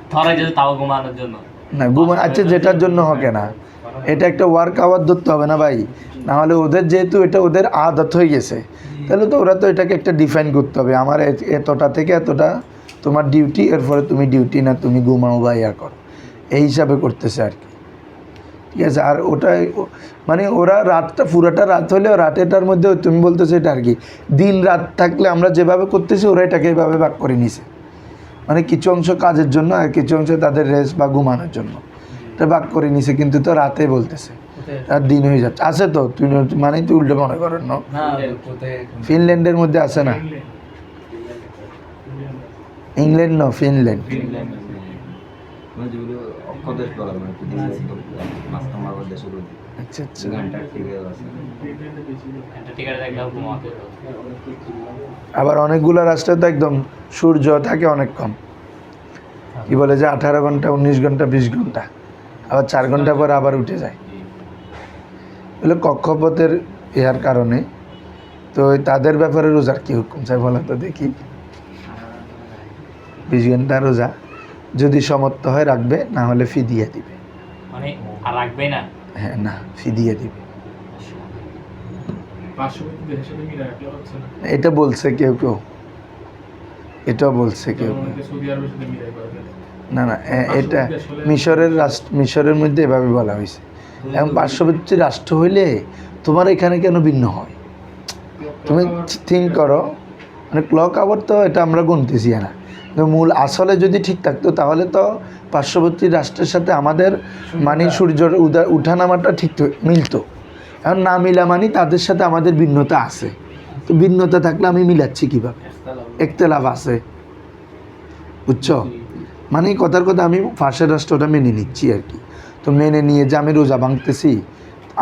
তাও ঘুমানোর জন্য না আচ্ছা যেটার জন্য হবে না, এটা একটা ওয়ার্ক আওয়ার ধরতে হবে না ভাই, নাহলে ওদের যেহেতু এটা ওদের আদত হয়ে গেছে, তাহলে তো ওরা তো এটাকে একটা ডিফাইন করতে হবে, আমার এতটা থেকে এতটা তোমার ডিউটি, এরপরে তুমি ডিউটি না তুমি ঘুমাও বা ইয়া করো, এই হিসাবে করতেছে আর কি, ঠিক আছে? আর ওটাই মানে ওরা রাতটা পুরাটা রাত হলেও রাতেটার মধ্যে তুমি বলতেছো এটা আর কি দিন রাত থাকলে আমরা যেভাবে করতেছি ওরা এটাকে এইভাবে ভাগ করে নিছে, মানে কিছু অংশ কাজের জন্য আর কিছু অংশ তাদের রেস্ট বা ঘুমানোর জন্য, এটা ভাগ করে নিছে, কিন্তু তো রাতে বলতেছে আর দিন হয়ে যাচ্ছে, আছে তো তুই মানে তুই উল্টো মনে করেন না? ফিনল্যান্ডের মধ্যে আছে না? ইংল্যান্ড না, ফিনল্যান্ড। আচ্ছা আচ্ছা, আবার অনেকগুলো রাষ্ট্রে তো একদম সূর্য থাকে অনেক কম, কি বলে যে 18 ঘন্টা 19 ঘন্টা 20 ঘন্টা, আবার 4 ঘন্টা পর আবার উঠে যায়, এগুলো কক্ষপথের ইহার কারণে। তো তাদের ব্যাপারে রোজার কি হুকুম চাই বলা তো দেখি? 20 ঘন্টা রোজা যদি সমর্থ হয় রাখবে, না হলে ফি দিয়ে দিবে, মানে আর রাখবে না, হ্যাঁ না ফি দিয়ে দিবে, এটা বলছে কেউ কেউ, এটাও বলছে কেউ কেউ। না না, এটা মিশরের মধ্যে এভাবে বলা হয়েছে, এবং পার্শ্ববর্তী রাষ্ট্র হইলে তোমার এখানে কেন ভিন্ন হয়? তুমি থিঙ্ক করো, মানে ক্লক আওয়ার তো এটা আমরা গুনতেছি না, মূল আসলে যদি ঠিক থাকতো তাহলে তো পার্শ্ববর্তী রাষ্ট্রের সাথে আমাদের মানে সূর্যের উঠানামাটা ঠিক মিলতো, এখন না মিলা মানে তাদের সাথে আমাদের ভিন্নতা আছে, তো ভিন্নতা থাকলে আমি মিলাচ্ছি কীভাবে? একতেলাফ আছে, বুঝছো? মানে কথার কথা আমি পাশের রাষ্ট্রটা মেনে নিচ্ছি আর কি, তো মেনে নিয়ে যে আমি রোজা ভাঙতেছি,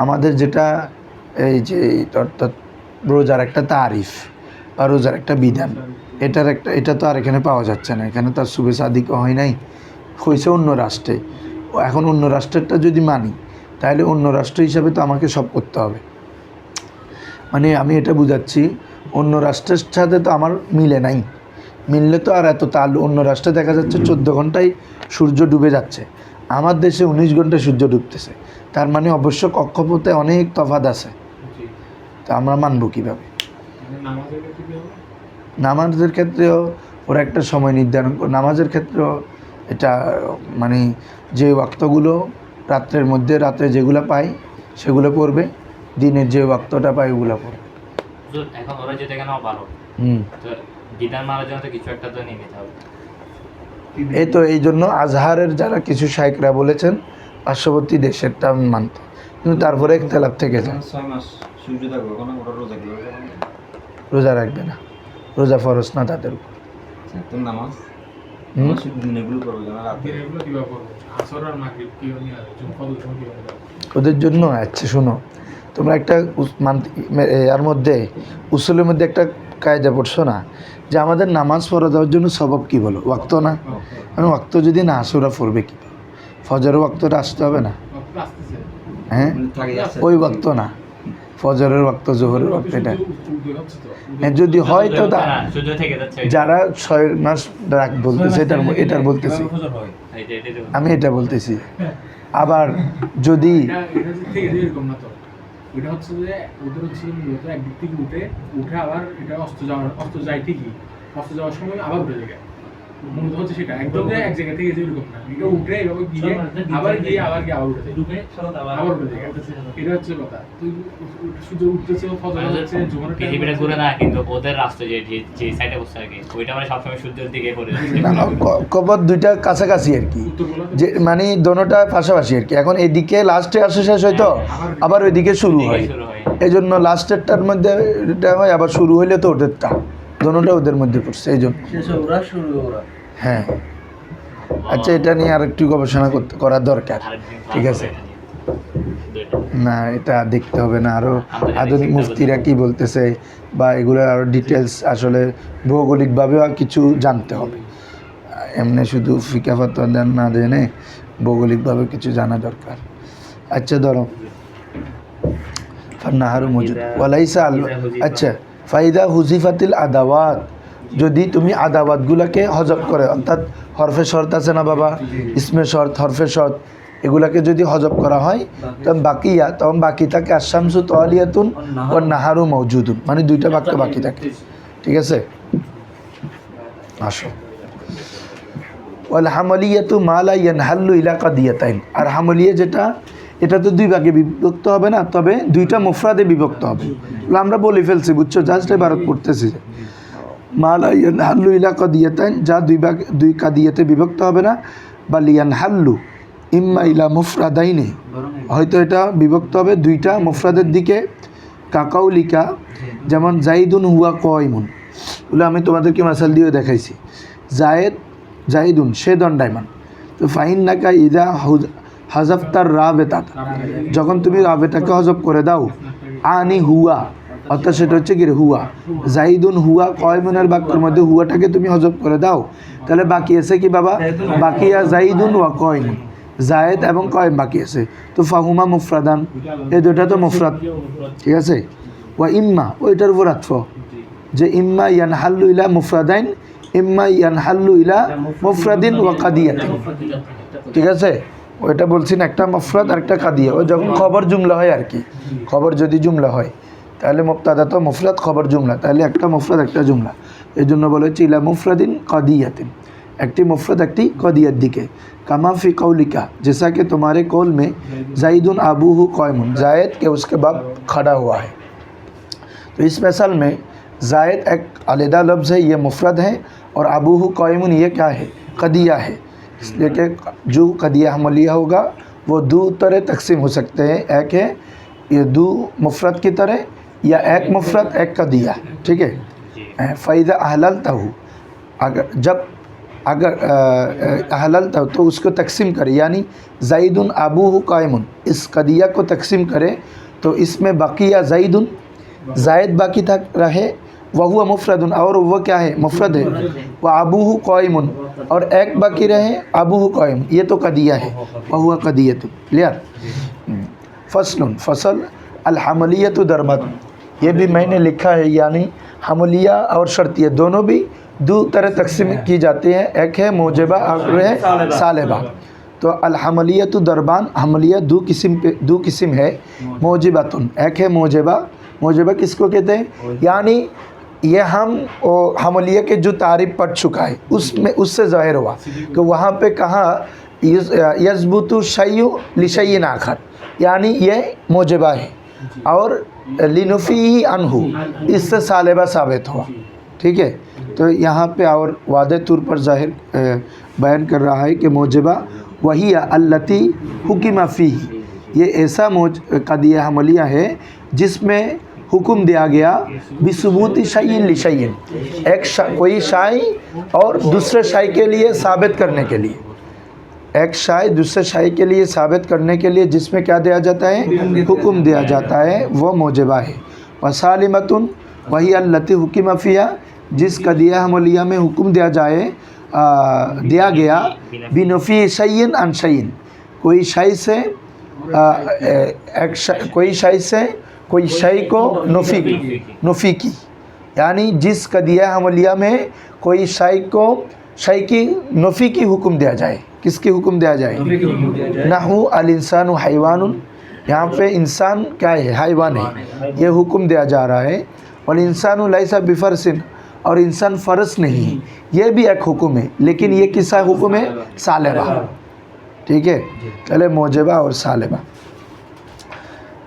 আমাদের যেটা এই যে অর্থাৎ রোজার একটা তারিফ বা রোজার একটা বিধান, এটা তো আর এখানে পাওয়া যাচ্ছে না। এখানে তার শুভে সাদিকও হয় নাই, হয়েছে অন্য রাষ্ট্রে। এখন অন্য রাষ্ট্রেরটা যদি মানি তাহলে অন্য রাষ্ট্র হিসাবে তো আমাকে সব করতে হবে। মানে আমি এটা বুঝাচ্ছি, অন্য রাষ্ট্রের সাথে তো আমার মিলে নাই, মিললে তো আর এত তাল। অন্য রাষ্ট্রে দেখা যাচ্ছে 14 ঘন্টায় সূর্য ডুবে যাচ্ছে, আমার দেশে 19 ঘন্টায় সূর্য ডুবতেছে। তার মানে অবশ্য কক্ষপথে অনেক তফাৎ আছে, তা আমরা মানব কীভাবে? নামাজের ক্ষেত্রেও ওরা একটা সময় নির্ধারণ করে, নামাজের ক্ষেত্রেও এটা মানে যে ওয়াক্তগুলো রাত্রের মধ্যে, রাত্রে যেগুলো পাই সেগুলো পড়বে, দিনের যে ওয়াক্তটা পাই ওগুলো পড়বে। এখন ওরা যেটা কেন পারো, তো বিধান মারার জন্য তো কিছু একটা তো নিয়ে নিতে হবে। এই তো এই জন্য আজহারের যারা কিছু শাইখরা বলেছেন পার্শ্ববর্তী দেশেরটা আমি মানতে, কিন্তু তারপরে একতলাপ থেকে যায়। 6 মাস সূর্য থাকবে, ওখানে ওরা রোজা কিভাবে করবে? রোজা রাখবে না, রোজা ফরজ না তাদের উপর। তো নামাজ নামাজ শুধু দিনেগুলো করবে না, রাতে ওদের জন্য আচ্ছা শোনো, তোমরা একটা এর মধ্যে উসুলের মধ্যে একটা কায়দা পড়ছো না, যে আমাদের নামাজ পড়া দেওয়ার জন্য সবব কি বলো? ওয়াক্ত না? মানে ওয়াক্ত যদি না আসে ওরা পড়বে কি? ফজরের ওয়াক্তটা আসতে হবে না? হ্যাঁ, ওই ওয়াক্ত না, ফজরের ওয়াক্ত, জোহরের ওয়াক্ত, এটা যদি হয় তো সূর্য থেকে যাচ্ছে যারা 6 মাস রাখ বলতেছে, এটার বলতেছি আমি, এটা বলতেছি। আবার যদি ওইটা হচ্ছে যে ওদের হচ্ছে মূলত একদিক থেকে উঠে আবার এটা অস্ত যায় ঠিকই, অস্ত যাওয়ার সময় আবার উঠে যায়। মূলত হচ্ছে সেটা একদম যে এক জায়গা থেকে যে এরকম না, এটা উঠে এভাবে গিয়ে আবার উঠে যায়, আবার উঠে যায়। এটা হচ্ছে কথা। তুই সূর্য উঠতেছে, ফজর হচ্ছে, জোহরের টাইম পৃথিবীটা ঘুরে না, কিন্তু ওদের রাস্তা যে সাইডে বসে থাকে ওইটা মানে সবসময় সূর্যের দিকে পড়ে যাচ্ছে। কবর দুইটা কাছাকাছি আর কি, যে মানে দোনোটা পাশাপাশি আর কি। এখন এদিকে লাস্টে আসে শেষ হয়তো, আবার ওইদিকে শুরু হয়। এই জন্য লাস্টেরটার মধ্যে এটা হয়, আবার শুরু হইলে তো ওদেরটা, দোনোটা ওদের মধ্যে পড়ছে, এই জন্য। হ্যাঁ, আচ্ছা, এটা নিয়ে আর একটু গবেষণা করার দরকার, ঠিক আছে? না, এটা দেখতে হবে না, আরও আধুনিক মুফতিরা কি বলতেছে বা এগুলোর আরও ডিটেলস আসলে ভৌগোলিকভাবেও কিছু জানতে হবে। এমনি শুধু ফিকা ফাতোয়া না জেনে ভৌগোলিকভাবে কিছু জানা দরকার। আচ্ছা, ধরো ফান্নাহারু মজুদ ওয়ালাইসা আচ্ছা, ফাইদা হুজিফাতিল আদাওয়াত, যদি তুমি আদাওয়াতগুলোকে হজব করে, অর্থাৎ হরফে শর্ত আছে না বাবা, ইসমে শর্ত, হরফে শর্ত, এগুলাকে যদি হজব করা হয় তখন বাকি থাকে আশামসু তাওয়ালিয়াতুন ও নাহারু মওজুদুন, মানে দুইটা বাক্য বাকি থাকে, ঠিক আছে? আসো, ওয়াল হামলিয়াতু মা লা ইয়ানহাল্লু ইলা কাদিয়াতাইন, আর হামলিয়া যেটা, এটা তো দুই ভাগে বিভক্ত হবে না, তবে দুইটা মুফরাদে বিভক্ত হবে। আমরা বলে ফেলছি, বুঝছো? জাস্ট এবারত পড়তেছি, মা লা ইয়ানহাল্লু ইলা কাদিয়াতাইন, যা দুই কাদিয়াতে বিভক্ত হবে না, বা লিয়ানহাল্লু ইম্মা ইলা মুফরাদাইনে, হয়তো এটা বিভক্ত হবে দুইটা মুফরাদের দিকে। কাকাউলিকা, যেমন জাইদুন হুয়া কয়মুন, বলে আমি তোমাদেরকে মাসাল দিয়ে দেখাইছি, জাইদুন সে দণ্ডায়মান। তো ফাইন নাকা ইদা হাজাফতার রাবেতা, যখন তুমি রাবেতাকে হজব করে দাও, আনি হুয়া, অর্থাৎ সেটা হচ্ছে কি হুয়া, জাইদুন হুয়া কয়মুনের বাক্যের মধ্যে হুয়াটাকে তুমি হজব করে দাও, তাহলে বাকি আছে কি বাবা? বাকিয়া জাইদুন ওয়া কয়মুন, জায়েদ এবং কয়েম বাকি আছে। তো ফাহুমা মুফরাদান, এই দুটা তো মুফরাদ, ঠিক আছে? ওয়া ইম্মা, ওইটার উপর আতফ, যে ইম্মা ইয়ানহাল্লু ইলা মুফরাদাইন, ইম্মা ইয়ানহাল্লু ইলা মুফরাদিন ওয়া কাদিয়াতিন, ঠিক আছে? ওইটা বলছি না, একটা মুফরাদ আর একটা কাদিয়া। ওই যখন খবর জুমলা হয় আর কি, খবর যদি জুমলা হয় তাহলে মুবতাদা তো মুফরাদ, খবর জুমলা, তাহলে একটা মুফরাদ একটা জুমলা। এই জন্য বলা হচ্ছে ইলা মুফরাদিন কাদিয়াতিন, একটি মুফরাদ একটি কদিয়ার দিকে। কামা ফি কৌলিকা, जैसा कि तुम्हारे कौल में जाइदुन अबूहु क़ाइमुन, जायद के उसके बाप खड़ा हुआ है। तो इस मिसाल में जायद एक अलहदा लफ्ज़ है, ये मुफरद है, और अबूहु क़ाइमुन ये क्या है? कदिया है। इसलिए कि जो कदिया हमलिया होगा वो दो तरह तकसीम हो सकते हैं, एक है ये दो मुफरद की तरह, या एक मुफरद एक कदिया, ठीक है? फ़ैज़ा अहललतहु, अगर अहललता तो उसको तकसीम करे, यानी जाइदुन अबूहु क़ाइमुन, इस कदिया को तकसीम करे, तो इसमें बकिया ज़ैदुन, ज़ायद बाकी तक रहे, वहुआ मुफ़रदुन, और वह क्या है, मुफ़रद है। व अबूहु क़ाइमुन, और एक बाकी रहे, अबूहु क़ाइम, ये तो कदिया है, वहुआ कदियतुन। क्लियर। फ़स्लुन, फ़सल, अल हमलियतु दरबतुन, ये भी मैंने लिखा है, यानी हमलिया और शर्तिया दोनों भी दो तरह तकसीम की जाती हैं, एक है मोजबा और है सालेबा। तो अल हमलियतु दरबान, हमलिया दो किस्म है, मोजिबातुन, एक है मोजबा। मोजबा किसको कहते हैं, यानी ये हम हमलिया के जो तारीफ़ पढ़ चुका है उसमें उससे ज़ाहिर हुआ कि वहाँ पे कहा यज़बुतु शय्यु लिशय्यिन आखर, यानी ये मोजबा है, और लिनुफ़ी अनहु, इससे सालेबा साबित हुआ। ठीक है, तो यहाँ पे और वादे तौर पर ज़ाहिर बयान कर रहा है कि मोजबा वही अल्लती हुकिमा फ़ीही, ये ऐसा कदिया हमलिया है जिसमें हुक्म दिया गया बिसुबूती शय्इन लिशय्यिन, एक कोई शाई और दूसरे शाई के लिए साबित करने के लिए, एक शाई दूसरे शाई के लिए साबित करने के लिए जिसमें क्या दिया जाता है, हुक्म दिया जाता है, वो मोजबा है। वसालिमतुन वही अल्लती हुकिमा फ़ीहा, जिस कदिया हमलिया में हुक्म दिया गया बिनफ़ी शय्इन अन शय्इन, कोई शाई से कोई शय को नफ़ी की, यानी जिस कदिया हमलिया में कोई शय की नफ़ी की हुक्म दिया जाए, किसकी हुक्म दिया जाए, नहु अल इंसानु हैवानुन, यहाँ पे इंसान क्या है, हैवान है, ये हुक्म दिया जा रहा है। और इंसानु लैसा बिफरसिन, और इंसान फ़र्स नहीं है, ये भी एक हुक्म है, लेकिन ये किसा हुक्म है, सालेबा। ठीक है, चले मोजबा और सालेबा।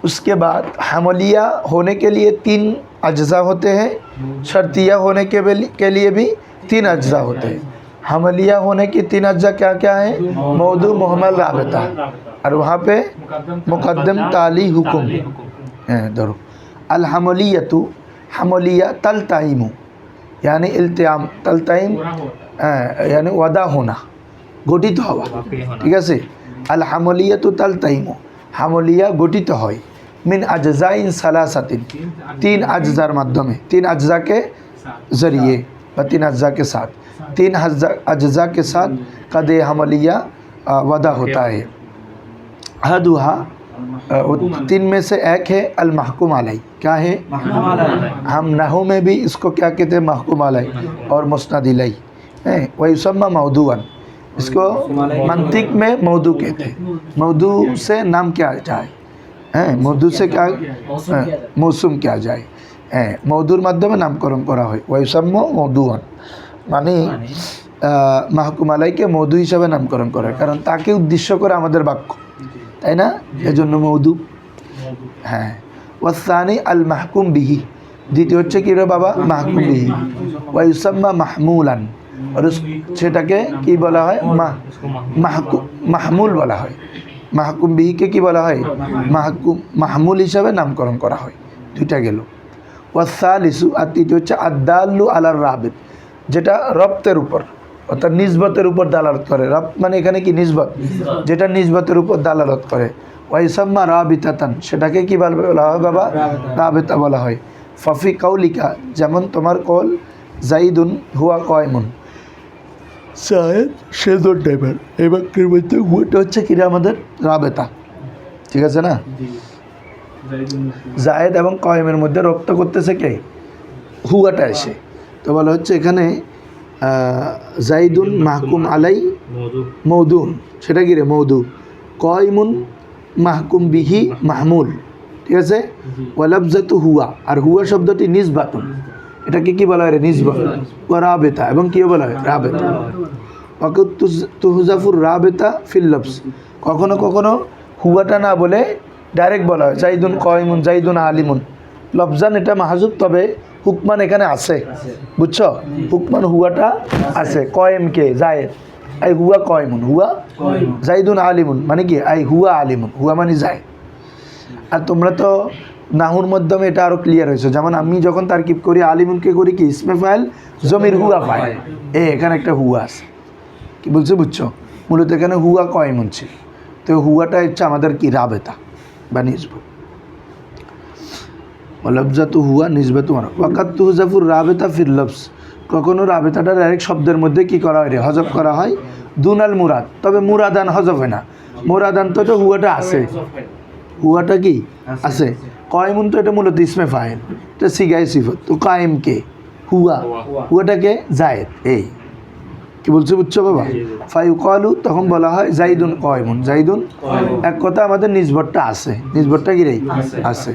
उसके बाद हमलिया होने के लिए 3 अज्जा होते हैं, शर्तिया होने के लिए भी 3 अज्जा होते हैं। हमलिया होने की 3 अज्जा क्या क्या है, मौदू मुहम्मल राबता, और वहाँ पे मुक़द्दम ताली हुक्म दरो। अल हमलियतु, हमलिया तलताइमु, यानी इल्तियाम, तलताइम यानी वदा होना, गठित हवा। ठीक है, अल हमलियतु तलताइमु, हमलिया गठित হয় मिन अज्जाइन सलासातिन, 3 अज्जार माध्यमे, 3 अज्जा के ज़रिए व 3 अज्जा के साथ, 3 अज्जा के साथ कदे हमलिया वदा होता है। हदुहा, 3 में से एक है अल महकुम अलैह, क्या है, हम नहू में भी इसको क्या कहते हैं, महकुम अलैह और मुस्नद इलैह है। वयुसम्मा मौदूअन, इसको मंतिक में मौदू कहते हैं, मौदू से नाम क्या जाए, मौदू से क्या मौसुम क्या जाए, मौदूर माध्यमे नामकरण करा হয়। वयुसम्मा मौदूअन মানে মাহকুম আলাইকে মৌদু হিসাবে নামকরণ করা, কারণ তাকে উদ্দেশ্য করে আমাদের বাক্য, তাই না, এজন্য মৌদু। হ্যাঁ, ওয়াসানি আল মাহকুম বিহি, দ্বিতীয় হচ্ছে কি রে বাবা, মাহকুম বিহি। ওয়ায়ুসাম্মা মাহমুলান, আর সেটাকে কি বলা হয়, মাহমুল বলা হয়। মাহকুম বিহিকে কি বলা হয়, মাহমুল হিসাবে নামকরণ করা হয়। 2টা গেল। ওয়াসালিসু, আর তৃতীয় হচ্ছে আদাল্লু আলার রাবিত, যেটা রপ্তের উপর অর্থাৎ নিসবতের উপর দালালত করে। রপ্ত মানে এখানে কি, নিসবত, যেটা নিসবতের উপর দালালত করে। ওয়াইসাম্মা রাবিতাতান, সেটাকে কি বলা হয় বাবা, রাবিতা বলা হয়। ফাফি কাউলিকা, যেমন তোমার কল, জাইদুন হুয়া কয়মুন, শায়েদ সে দোর ড্রাইভার, এই বাক্যের মধ্যে হুয়াটা হচ্ছে কি আমাদের রাবেতা। ঠিক আছে না, জায়েদ এবং কয়মের মধ্যে রপ্ত করতেছে কে, হুয়াটা এসে, তো বলা হচ্ছে এখানে জাইদুন মাহকুম আলাই মৌদুন, সেটা কি রে, মৌদু। কয়মুন মাহকুম বিহি মাহমুল, ঠিক আছে। ওয়ালাবজাতু হুয়া, আর হুয়া শব্দটি নিসবাতুন, এটাকে কি বলা হয় রে, নিসবত। ওয়া রাবেতা, এবং কি বলা হয়, রাবেতা। ওয়াকুত তুহজাফুর রাবেতা ফিল লফজ, কখনো কখনো হুয়াটা না বলে ডাইরেক্ট বলা হয় জাইদুন কয়মুন, জাইদুন আলিমুন। লফজান এটা মাহজুব, তবে হুকমান এখানে আছে, বুঝছো, হুকমান হুয়াটা আছে। কয়েম কে, জায়েদ, আই হুয়া কয়মুন, হুয়া জাইদুন আলিমুন, মানে কি, আই হুয়া আলিমুন, হুয়া মানে যায়। আর তোমরা তো নাহুর মাধ্যমে এটা আরও ক্লিয়ার হয়েছে, যেমন আমি যখন তারকিব করি আলিমুনকে করি কি, ইসমে ফাইল জমির হুয়া ফাইল, এখানে একটা হুয়া আছে, কি বলছে বুঝছো, মূলত এখানে হুয়া কয়মুন ছিল, তো হুয়াটা হচ্ছে আমাদের কি, রাবেতা বা নিসবত। লফজাতু হুয়া নিসবাতু মারফু ওয়াকাত তুহজাফুর রাবেতা ফিল লফজ কখনো রাবেতাটা ডাইরেক্ট শব্দের মধ্যে কি করা হয় রে হজব করা হয় দুনাল মুরাদ তবে মুরাদান হজব হয় না মুরাদান তো এটা হুয়াটা আছে হুয়াটা কি আছে কয়মুন তো এটা মূলত ইসমে ফাইল এটা সিগায় সিফত তো কায়েম কে হুয়া হুয়াটাকে জায়েদ এই কি বলছে বুঝছো বাবা ফাইউকালু তখন বলা হয় জাইদুন কয়মুন জাইদুন এক কথা আমাদের নিজবরটা আছে নিজবরটা কি রে আছে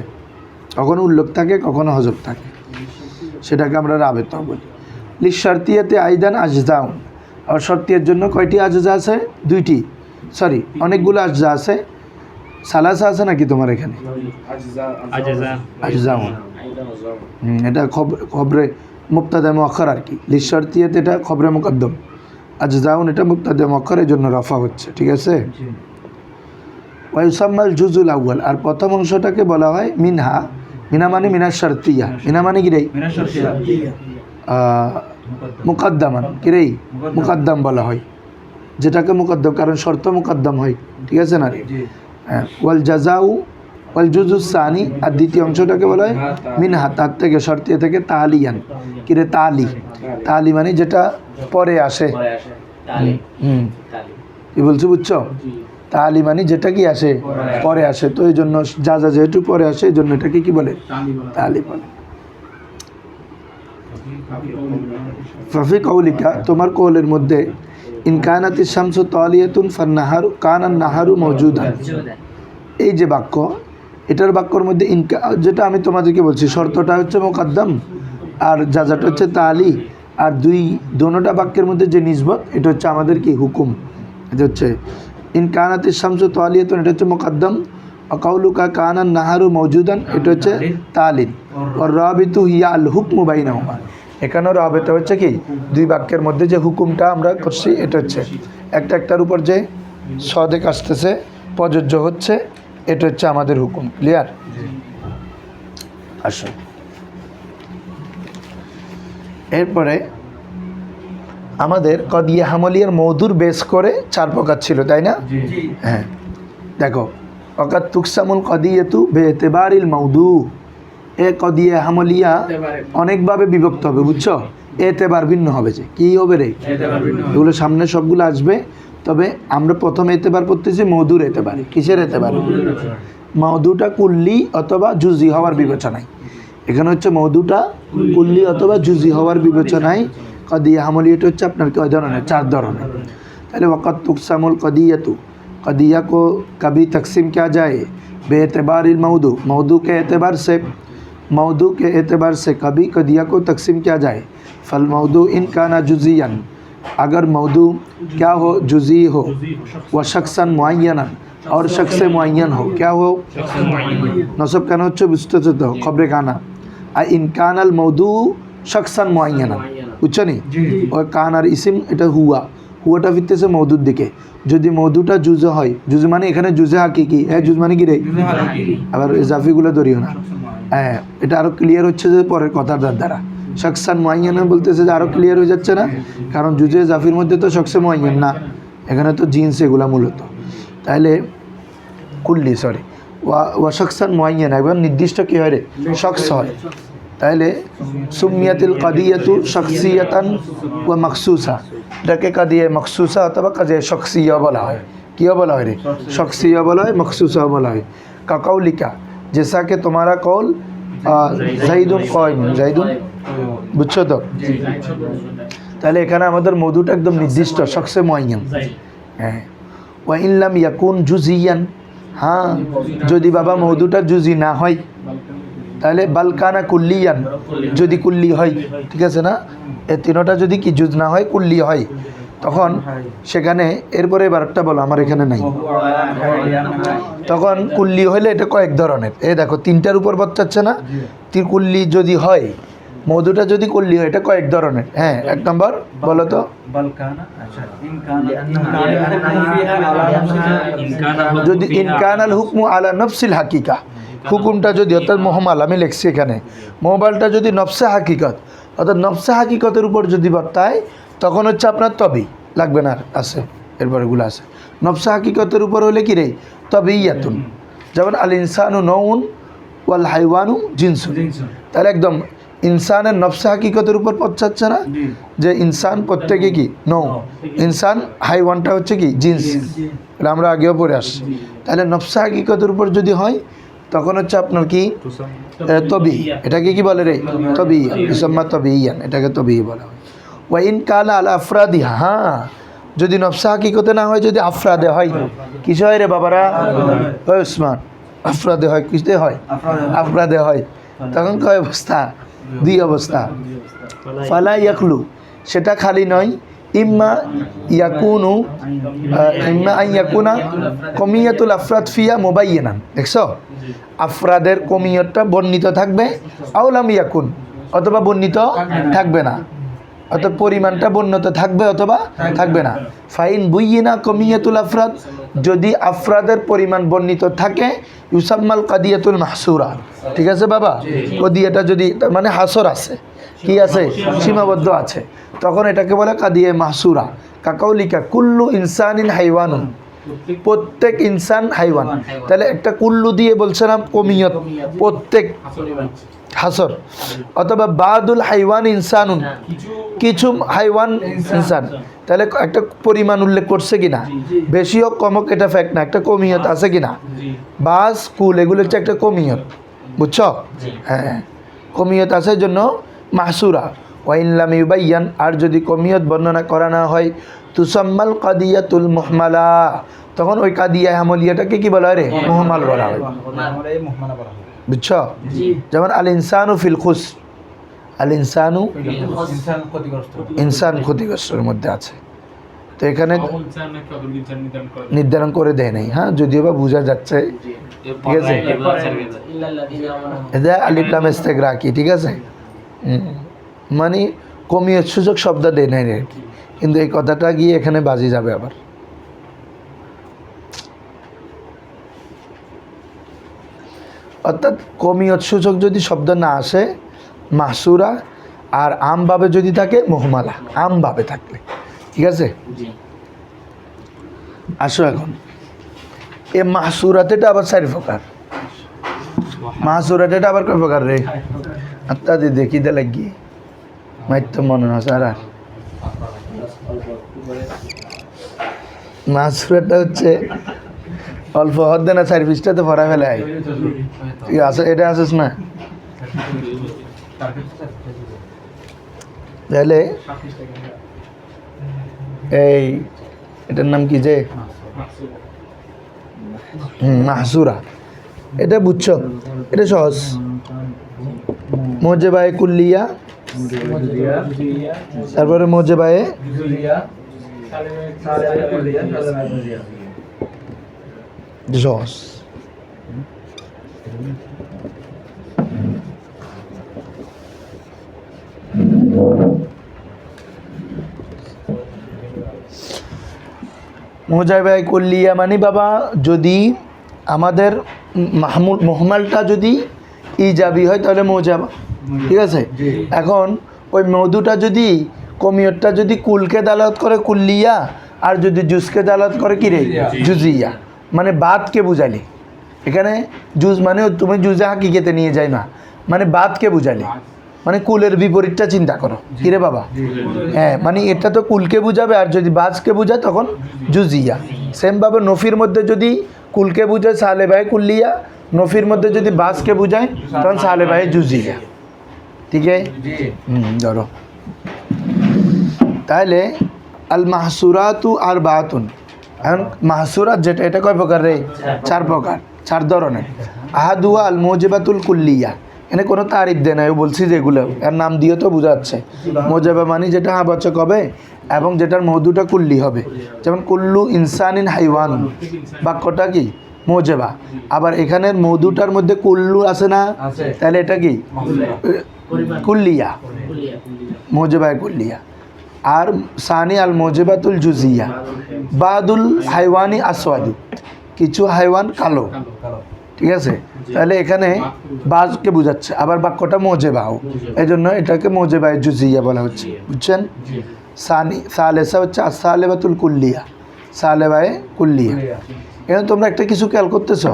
কখনো উল্লেখ থাকে কখনো হজব থাকে সেটাকে আমরা রাবেতা বলি লিশারতিয়াতে আইদান আজজাউন আর শর্তিয়ার জন্য কয়টি আজজা আছে দুইটি সরি অনেকগুলো আজজা আছে সালাসা আছে নাকি তোমার এখানে আজজাউন এটা খবরে মুক্তাদে মুআক্খার আর কি লিশারতিয়াতে এটা খবরে মুকদ্দম আজজাউন এটা মুক্তাদে মুআক্খার এর জন্য রফা হচ্ছে ঠিক আছে ওয়ায়ুসাম্মাল জুজুল আউয়াল আর প্রথম অংশটাকে বলা হয় মিনহা মিনা মানে মিনাশ শারতিয়া মিনা মানে কি রে মুকদ্দামান কি রে মুকদ্দম বলা হয় যেটাকে মুকদ্দম কারণ শর্ত মুকদ্দম হয় ঠিক আছে না রে ওয়াল জাযাউ ওয়াল জুজুস সানি আর দ্বিতীয় অংশটাকে বলা হয় মিনহা তার থেকে শর্তিয়া থেকে তালিয়ান কি রে তালি তালি মানে যেটা পরে আসে কি বলছো বুঝছো তালি মানে যেটা কি আসে পরে আসে তো এই জন্য যা যা যেহেতু পরে আসে এই জন্য এটাকে কি বলে তালি বলে ফাফি কৌলিকা তোমার কৌলের মধ্যে ইনকানাতি শামসু তালিয়াতুন ফান্নাহারু কানান নাহারু মওজুদান এই যে বাক্য এটার বাক্যর মধ্যে যেটা আমি তোমাদেরকে বলছি শর্তটা হচ্ছে মুকদ্দম আর যাজাটা হচ্ছে তালি আর দোনোটা বাক্যের মধ্যে যে নিসবত এটা হচ্ছে আমাদের কি হুকুম এটা হচ্ছে ইনকানাতি শামসু তালিয়াতুন এটা হচ্ছে মুকদ্দম কাউলুকা কানান নাহারু মওজুদান এটা হচ্ছে তালিন আর রাবিতু হিয়া আল হুকমু বাইনাহুমা এখানেও রাবিতা হচ্ছে কি দুই বাক্যের মধ্যে যে হুকুমটা আমরা করছি এটা হচ্ছে একটার উপর যে সদেক আসতেছে প্রযোজ্য হচ্ছে এটা হচ্ছে আমাদের হুকুম ক্লিয়ার আসো এরপরে আমাদের কদিয়া হামলিয়ার মৌদুর বেস করে 4 প্রকার ছিল তাই না হ্যাঁ দেখো ওয়াকাত তুকসামুল কদিয়াতু বেএতিবারিল মৌদু এ কদিয়া হামলিয়া অনেকভাবে বিভক্ত হবে বুঝছো এতেবার ভিন্ন হবে যে কি হবে রে এগুলো সামনে সবগুলো আসবে তবে আমরা প্রথম এতেবার পড়তেছি মৌদুর এতেবারে কিসের এতেবারে মৌদুটা কুল্লি অথবা জুজি হওয়ার বিবেচনায় এখানে হচ্ছে মৌদুটা কুল্লি অথবা জুজি হওয়ার বিবেচনায় কদিয়া হামলিয়াটা হচ্ছে আপনার কয় ধরনের 4 ধরনের তাহলে ওয়াকাত তুকসামুল कदियतु कदिया को कभी तकसीम किया जाए बेएतबारिल मौदू के एतबार से कभी कदिया को तकसीम किया जाए फल मौदू इन काना जुजियन अगर मौदू क्या हो जुजी हो व शख्सन मुअय्यनन और शख्स मुअय्यन हो क्या हो नसब काना হচ্ছে বুঝতেছো তো খবরে কানা আর ইন কানাল মৌদু শখসান মুআয়্যানান বুঝছো নি ওই কানার ইসিম এটা হুয়াটা ফিরতেছে মৌদুর দিকে যদি মৌদুটা জুজে হয় জুজে মানে এখানে জুজে হাকিকি জুজ মানে কি রে আবার ইজাফিগুলো ধরিও না হ্যাঁ এটা আরও ক্লিয়ার হচ্ছে যে পরের কথার দ্বারা শখসান মুআয়্যানান বলতেছে যে আরও ক্লিয়ার হয়ে যাচ্ছে না কারণ জুজে জাফির মধ্যে তো শখসে মুআয়্যান না এখানে তো জিন্স এগুলা মূলত তাহলে কুল্লি সরি ওয়া শখসান মুআয়্যান একবার নির্দিষ্ট কী হয় রে শখস হয় তাহলে সুমিয়াতিল কাদিয়াতু শখসিয়াতান ওয়া মখসুসা এটাকে কাদিয়া মখসুসা অথবা কাদিয়া শখসিয়া বলা হয় কী বলা হয় রে শখসিয়া বলা হয় মখসুসা বলা হয় কাকাউলিকা जैसा कि तुम्हारा कौल জাইদুন কয়মুন জাইদুন বুঝছো তো তাহলে এখানে আমাদের মৌদুটা একদম নির্দিষ্ট শখসে মুআয়্যান হ্যাঁ ওয়া ইন লাম ইয়াকুন জুজিয়ান হ্যাঁ যদি বাবা মৌদুটা জুজি না হয় তাহলে বালকানা কুল্লিয়ান যদি কুল্লি হয় ঠিক আছে না এই তিনটা যদি কি জুজ না হয় কুল্লি হয় তখন সেখানে এরপরে এবারটা বলো আমার এখানে নাই তখন কুল্লি হলে এটা কয়েক ধরনের এই দেখো 3টার উপর বাচ্চাচ্ছে না কুল্লি যদি হয় মৌদুটা যদি কুল্লি হয় এটা কয়েক ধরনের হ্যাঁ 1 নম্বর বলো তো যদি ইনকানাল হুকমু আলা নফসিল হাকিকা হুকুমটা যদি অর্থাৎ মোহাম্মাল আমি লিখছি এখানে মোবাইলটা যদি নফসে হাকিকত অর্থাৎ নফসে হাকিকতের উপর যদি বর্তায় তখন হচ্ছে আপনার তবেই লাগবে না আছে এরপর এগুলো আছে নফসে হাকিকতের উপর হলে কি রে তবেই ইয়াতুন যেমন আল ইনসানু নউন ওয়াল হাইওয়ানু জিনসুন। তাহলে একদম ইনসানের নফসে হাকিকতের উপর পৌঁছাচ্ছে না যে ইনসান প্রত্যেকে কি নো, ইনসান হাইওয়ানটা হচ্ছে কি জিন্স, এটা আমরা আগেও পড়ে আসছি। তাহলে নফসে হাকিকতের উপর যদি হয় তখন হচ্ছে আপনার কি তবি, এটাকে কি বলে রে তবি, ইসমা তবিয়ান, এটাকে তবি বলা হয়। ওয়াইন কালা আলা আফরাদিহা, হ্যাঁ যদি নফসে হাকিকতে না হয়, যদি আফরাদে হয়, কিসে হয় রে বাবারা, ওই উসমান আফরাদে হয়, কিসে হয় আফরাদে হয়, তখন কয় অবস্থা, দুই অবস্থা। ফালা ইয়াকলু, সেটা খালি নয়, ইম্মা ইয়াকুনু ইম্মা আন ইয়াকুনা কমিয়াতুল আফরাদ ফিয়া মুবাইয়ানান, দেখছো আফরাদের কমিয়তটা বর্ণিত থাকবে, আওলাম ইয়াকুন অথবা বর্ণিত থাকবে না, অর্থাৎ পরিমাণটা বর্ণিত থাকবে অথবা থাকবে না। ফাইন বুইয়িনা কমিয়াতুল আফরাদ, যদি আফরাদের পরিমাণ বর্ণিত থাকে, ইউসাম্মাল কাদিয়াতুল মাহসুরা, ঠিক আছে বাবা, কদিয়াটা যদি তার মানে হাসর আছে, কি আছে সীমাবদ্ধ আছে, তখন এটাকে বলে কাদিয়া মাহসুরা। কাকাউলিকা কুল্লু ইনসানিন হাইওয়ানুন, প্রত্যেক ইনসান হাইওয়ান। তাহলে একটা কুল্লু দিয়ে বলছে না কমিয়ত, প্রত্যেক হাসর, অথবা বাদুল হাইওয়ান ইনসানুন, কিছু হাইওয়ান ইনসান, তাহলে একটা পরিমাণ উল্লেখ করছে কিনা, বেশি হোক কম হোক এটা ফ্যাক্ট না, একটা কমিয়ত আছে কিনা, বাস কুল এগুলো হচ্ছে একটা কমিয়ত, বুঝছো, হ্যাঁ কমিয়ত আছে জন্য মাহসুরা। ওয়াইনলাম ইউবাইয়ান, আর যদি কমিয়ত বর্ণনা করা না হয়, তুসাম্মাল কাদিয়াতুল মুহমালা, তখন ওই কাদিয়া হামলিয়াটাকে কি বলা হয় রে মুহমাল বলা হয়, বুঝছো। যেমন আল ইনসানু ফিল খুস, আল ইনসানু ইনসান ক্ষতিগ্রস্তের মধ্যে আছে, তো এখানে নির্ধারণ করে দেয় নাই, হ্যাঁ যদিও বা বোঝা যাচ্ছে, ঠিক আছে, এটা আলিফলাম ইস্তেগরাকি, ঠিক আছে, মানে কমিয়ত সুযোগ শব্দ দেয় নাই আর কি, কিন্তু এই কথাটা গিয়ে এখানে বাজি যাবে আবার। অর্থাৎ কমিয়ত সূচক যদি শব্দ না আসে মাহসুরা, আর আমভাবে যদি থাকে মুহমালা, আমভাবে থাকলে, ঠিক আছে। আসো এখন এ মাহসুরাতেটা আবার 4 প্রকার, মাহসুরাতেটা আবার কয় প্রকার রে, আত্মা দিয়ে দেখি দে লাগি মাইত্য মনে না স্যার। আর মাহসুরাটা হচ্ছে অল্প হদ্দে না 4 পৃষ্ঠাতে ভরা ফেলে আয়, ঠিক আছে, এটা আসিস না, তাহলে এই এটার নাম কি যে মাহসুরা, এটা বুঝছো, এটা সহজ। মোজেবায়ে কুল্লিয়া, তারপরে মোজেবায়ে সহজ। মোজাবায়ে কুল্লিয়া মানে বাবা, যদি আমাদের মুহমালটা যদি ইজাবি হয় তাহলে মোজাবা, ঠিক আছে। এখন ওই মধুটা যদি কমিয়তটা যদি কুলকে দালাত করে কুল্লিয়া, আর যদি জুসকে দালাত করে কি রে জুজিয়া, মানে বাদকে বুঝালি, এখানে জুজ মানে তুমি জুজে হাকিকতে নিয়ে যাই না, মানে বাদকে বুঝালি, মানে কুলের বিপরীতটা চিন্তা করো, কিরে বাবা, হ্যাঁ মানে এটা তো কুলকে বুঝাবে, আর যদি বাজকে বুঝায় তখন জুজিয়া। সেমভাবে নফির মধ্যে যদি কুলকে বুঝায় সালেবায়ে কুল্লিয়া, নফির মধ্যে যদি বাজকে বুঝায় তখন সালেবায়ে জুজিয়া, ঠিক আছে। ধরো তাহলে আল মাহসুরাতু আর বাতুন, এখন মাহসুরাত যেটা এটা কয় প্রকার রে, 4 প্রকার, 4 ধরনের। আহাদুয়া আল মোজেবাতুল কুল্লিয়া, এনে কোনো তারিফ দেয় না, বলছি যেগুলো এর নাম দিয়ে তো বোঝাচ্ছে। মোজেবা মানে যেটা আবাচক হবে এবং যেটার মধুটা কুল্লি হবে, যেমন কুল্লু ইনসানিন হাইওয়ান, বাক্যটা কি মোজেবা, আবার এখানের মধুটার মধ্যে কুল্লু আছে না, তাহলে এটা কি কুল্লিয়া, মোজেবায়ে কুল্লিয়া। আর সানি আল মোজেবাতুল জুজিয়া, বাদুল হাইওয়ানি আসওয়াদু, কিছু হাইওয়ান কালো, ঠিক আছে, তাহলে এখানে বাজকে বোঝাচ্ছে, আবার বাক্যটা মোজেবাও, এই জন্য এটাকে মোজেবায়ে জুজিয়া বলা হচ্ছে, বুঝছেন। সানি সালেসা হচ্ছে আসালেবাতুল কুল্লিয়া, সালেবায়ে কুল্লিয়া। এখন তোমরা একটা কিছু খেয়াল করতেছ,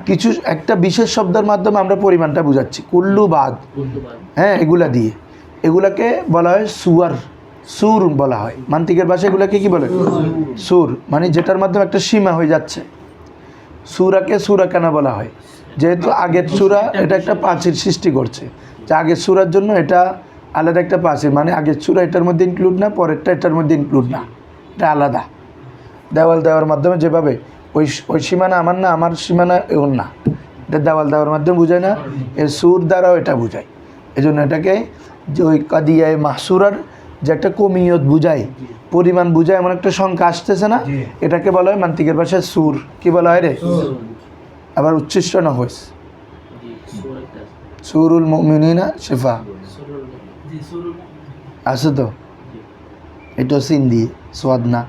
কিছু একটা বিশেষ শব্দের মাধ্যমে আমরা পরিমাণটা বুঝাচ্ছি, কুল্লু বাদ, হ্যাঁ, এগুলা দিয়ে, এগুলাকে বলা হয় সুয়ার, সুর বলা হয় মান্তিকের ভাষায়। এগুলাকে কি বলে? সুর, মানে যেটার মাধ্যমে একটা সীমা হয়ে যাচ্ছে। সুরাকে সুরা কেন বলা হয়? যেহেতু আগের সুরা এটা একটা প্রাচীর সৃষ্টি করছে, যে আগের সুরার জন্য এটা আলাদা একটা প্রাচীর, মানে আগের সুরা এটার মধ্যে ইনক্লুড না, পরেরটা এটার মধ্যে ইনক্লুড না, এটা আলাদা। দেওয়াল দেওয়ার মাধ্যমে যেভাবে ওই সীমানা আমার না, আমার সীমানা ওর না, এটা দেওয়াল দেওয়ার মাধ্যমে বোঝায় না, এর সুর দ্বারাও এটা বোঝায়। এই জন্য এটাকে যে ওই কাদিয়ায় মাহসুরার যে একটা কমিয়ত বুঝায়, পরিমাণ বুঝায়, এমন একটা সংখ্যা আসতেছে না, এটাকে বলা হয় মান্তিকের ভাষায় সুর। কি বলা হয় রে? আবার উচ্ছিষ্ট না হয়েছে সুরুল মুমিনিনা শিফা আছে তো, এটা সিন দিয়ে সোয়াদ না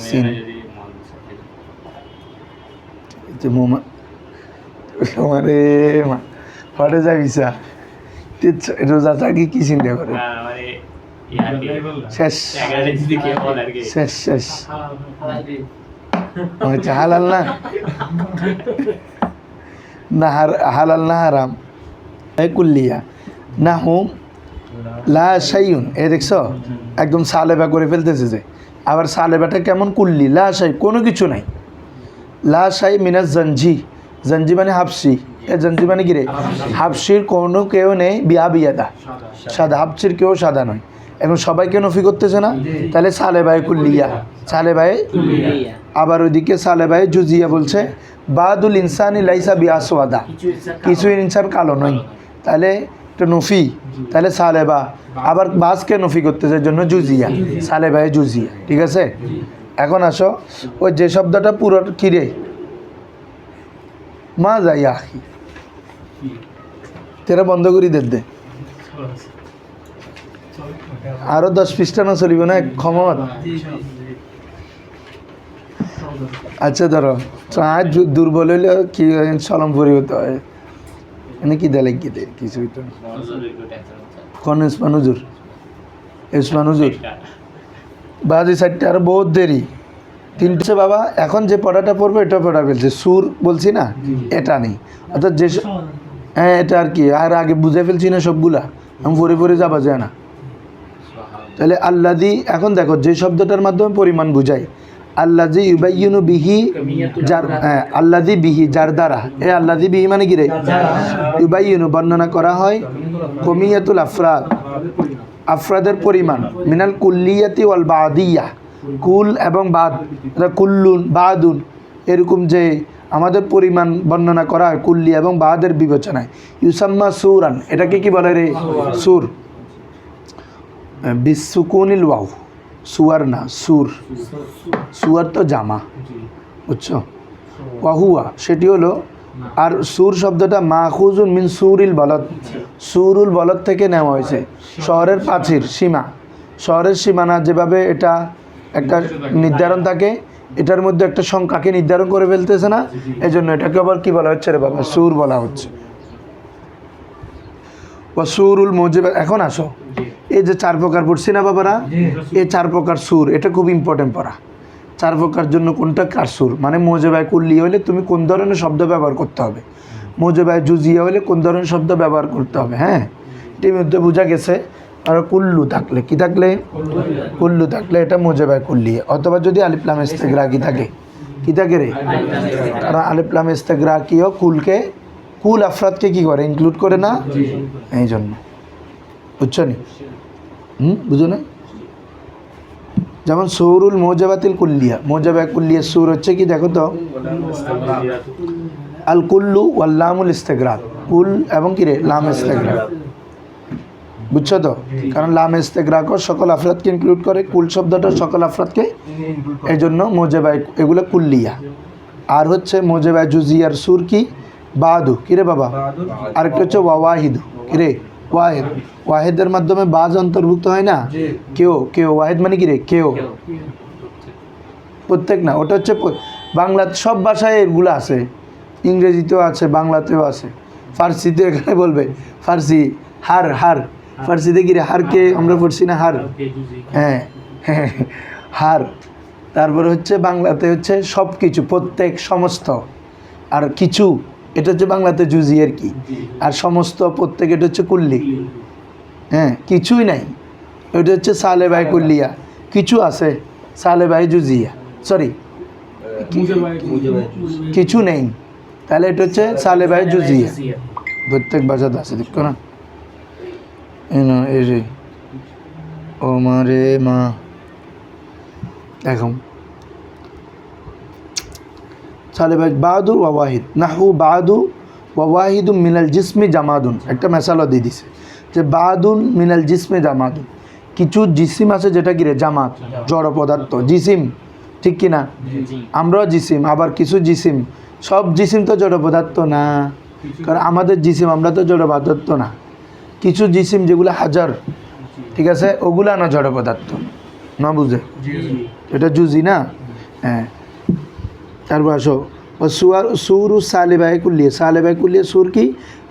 সিন, আমারে হটে যাবিসা রোজা থাকি কি চিন্তা করে, শেষ শেষ শেষ আচ্ছা, হালাল না না হালাল না হারাম কুল্লিয়া না হুম লা শাইউন, এ দেখছো একদম সালেবা করে ফেলতেছে যে, আবার সালেবাটা কেমন? কুল্লি, লা শাই, কোনো কিছু নাই। লা শাই মিনাজ জঞ্জি, জঞ্জি মানে হাফসি, এ জঞ্জি মানে কি রে? হাফসির কোনো কেউ নেই, বিয়া বিয়াদা সাদা, হাফসির কেউ সাদা নয়। এখন সবাইকে নফি করতেছে না, তাহলে সালেবায় কুল্লিয়া, সালেবায়। আবার ওইদিকে সালেবায় জুজিয়া বলছে বাদুল ইনসানি লাইসা বিয়াসওয়াদা, কিছু ইনসান কালো নয়, তাহলে এটা নফি, তাহলে সালেবা। আবার বাসকে নফি করতেছে জন্য জুজিয়া, সালেবায় জুজিয়া। ঠিক আছে, এখন আসো ওই যে শব্দটা পুরো কিরে মা যাই আখি, তেরা বন্ধ করি দে আরো 10 পৃষ্ঠা না চলিব না ক্ষমত। আচ্ছা ধরো চাঁদ দুর্বল হইলে কি চলম পরিবর্তন হয়, এনে কি দেয় কি দেয় কিছু কোন ইসমান হুজুর, ইসমান হুজুর বাজি 4টা আর বহুত দেরি 3টে বাবা। এখন যে পড়াটা পড়বে এটা পড়া ফেলছে, সুর বলছি না, এটা নেই, অর্থাৎ যে হ্যাঁ এটা আর কি, আর আগে বুঝে ফেলছি না সবগুলা, আমি পরে পরে যাবা যায় না। তাহলে আল্লাদি, এখন দেখো যে শব্দটার মাধ্যমে পরিমাণ বুঝাই, আল্লাজি ইউবাইয়িনু বিহি, যার, হ্যাঁ আল্লাদি বিহি, যার দ্বারা, এ আল্লাদি বিহি মানে কি রে? ইউবাইয়িনু বর্ণনা করা হয়, কমিয়াতুল আফরাদ, আফরাদের পরিমাণ, মিনাল কুল্লিয়াতি ওয়াল বাদিয়া, কুল এবং বাদ, কুল্লুন বাদুন, এরকম যে আমাদের পরিমাণ বর্ণনা করা হয় কুল্লি এবং বাদের বিবেচনায়। ইউসাম্মা সুরান, এটাকে কি বলে রে? সুর, বিসুকুনিল ওয়াও, সুয়ার না সুর, সুয়ার তো জামা, বুঝছো? ওয়াহুয়া সেটি হলো, আর সুর শব্দটা মাখুজুন মিন সুরিল বলদ, সুরুল বলদ থেকে নেওয়া হয়েছে, শহরের প্রাচীর সীমা, শহরের সীমানা যেভাবে এটা একটা নির্ধারণ থাকে, এটার মধ্যে একটা সংখ্যাকে নির্ধারণ করে ফেলতেছে না, এই জন্য এটাকে আবার কি বলা হচ্ছে রে বাবা? সুর বলা হচ্ছে। ও সুরুল মজিব। এখন আসো, এই যে 4 প্রকার পড়ছি না বাবারা, এই 4 প্রকার সুর, এটা খুব ইম্পর্টেন্ট পড়া। 4 প্রকার জন্য কোনটা কার সুর, মানে মোজেবায় কুল্লি হলে তুমি কোন ধরনের শব্দ ব্যবহার করতে হবে, মোজেবায় জুজিয়া হলে কোন ধরনের শব্দ ব্যবহার করতে হবে। হ্যাঁ, এটির মধ্যে বোঝা গেছে। আর কুল্লু থাকলে কি থাকলে? কুল্লু থাকলে এটা মোজেবায় কুল্লি, অথবা যদি আলিফ লাম ইস্তেগরাকি থাকে, কি থাকে রে? কারণ আলিফ লাম ইস্তেগরাকিও কুলকে, কুল আফরাদকে কি করে? ইনক্লুড করে না, এই জন্য। বুঝছো নি? বুঝো না? যেমন সৌরুল মোজাবাতিল কুল্লিয়া, মোজাবা কুল্লিয়া সুর হচ্ছে কি দেখো তো, আল কুল্লু ওয়াল লামুল ইস্তেগরাক, কুল এবং কি রে? লাম ইস্তেগরাক। বুঝছো তো? কারণ লাম ইস্তেগরাকও সকল আফরাদকে ইনক্লুড করে, কুল শব্দটা সকল আফরাদকে, এই জন্য মোজাবাই এগুলো কুল্লিয়া। আর হচ্ছে মোজাবাই জুজিয়ার সুর কি? বাদু, কিরে বাবা? আরেকটা হচ্ছে ওয়াহিদু, কিরে? ওয়াহেদ, ওয়াহেদের মাধ্যমে বাজ অন্তর্ভুক্ত হয় না, কেউ কেউ, ওয়াহেদ মানে কি রে? কেউ, প্রত্যেক না, ওটা হচ্ছে বাংলা, সব ভাষায় এগুলো আছে, ইংরেজিতেও আছে, বাংলাতেও আছে, ফার্সিতে এখানে বলবে ফার্সি হার, হার ফার্সিতে কি রে? হারকে আমরা পড়ছি না হার, হ্যাঁ হ্যাঁ হার, তারপরে হচ্ছে বাংলাতে হচ্ছে সব কিছু, প্রত্যেক, সমস্ত, আর কিছু, এটা হচ্ছে বাংলাতে জুজি আর কি, আর সমস্ত, প্রত্যেক, এটা হচ্ছে কুল্লি। হ্যাঁ, কিছুই নাই, এটা হচ্ছে সালেবাই কুল্লিয়া। কিছু আছে সালেবাই জুজিয়া, সরি কিছু নেই, তাহলে এটা হচ্ছে সালেবাই জুজিয়া। প্রত্যেক ভাষাতে আছে, দেখো না, এই যে ও মারে মা, দেখো সালেবাই বাদু ওয়াহিদ, নাহু বাদু ওয়াহিদুম মিনাল জিসমি জামাদুন, একটা মেসালা দিয়ে দিছে যে বাদুন মিনাল জিসমি জামাদুন, কিছু জিসিম আছে যেটা কি রে জামাত, জড় পদার্থ, জিসিম, ঠিক কি না? আমরাও জিসিম, আবার কিছু জিসিম, সব জিসিম তো জড় পদার্থ না, কারণ আমাদের জিসিম, আমরা তো জড় পদার্থ না। কিছু জিসিম যেগুলো হাজার, ঠিক আছে, ওগুলা না জড় পদার্থ, না বুঝে, এটা জুজি না। হ্যাঁ, তারপর আসো ও সুরু সালেবাই কুল্লিয়ে, সালেবাই কুল্লিয়ে সুর কি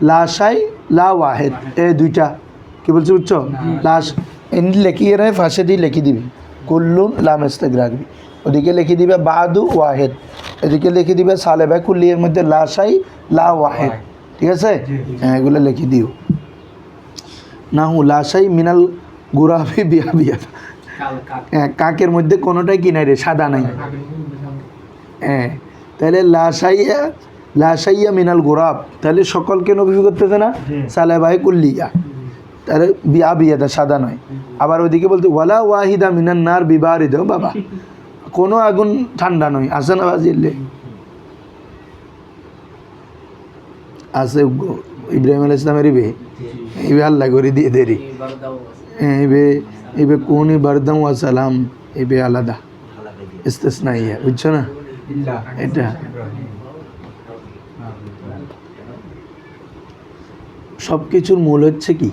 লাশাই লা ওয়াহেদ, এই দুইটা কি বলছি বুঝছো? লাশ লিখিয়ে রে ফাঁসে দিয়ে লিখে দিবি কুল্লুন লাম ইস্তেক রাখবি, ওদিকে লিখে দিবে বাদু ওয়াহেদ, এদিকে লিখে দিবে সালেবাই কুল্লিয়ের মধ্যে লাশাই লা ওয়াহেদ, ঠিক আছে? হ্যাঁ, এগুলো লিখে দিও। না হু লাশাই মিনাল গুরাফি বিয়া বিয়া, হ্যাঁ, কাকের মধ্যে কোনোটাই কি নাই রে, সাদা নাই। হ্যাঁ, তাহলে লাশাইয়া মিনাল গোরাব, তাহলে সকলকে নবী করতেছে না, সালেবাই কুল্লিয়া, তাহলে বিয়া বিয়াদা, সাদা নয়। আবার ওইদিকে বলতে ওয়ালা ওয়াহিদা মিনান নার বিবারিদ, বাবা কোনো আগুন ঠান্ডা নয়, আসে না বাজিলে আছে ইব্রাহিম আলাইহিস সালামের ইবে আল্লাহ করে দিয়ে দেরি, ইবে কোনি বারদাম ওয়া সালাম, ইবে আলাদা ইস্তেসনা, ইয়া বুঝছো না? এটা সব কিছুর মূল হচ্ছে কি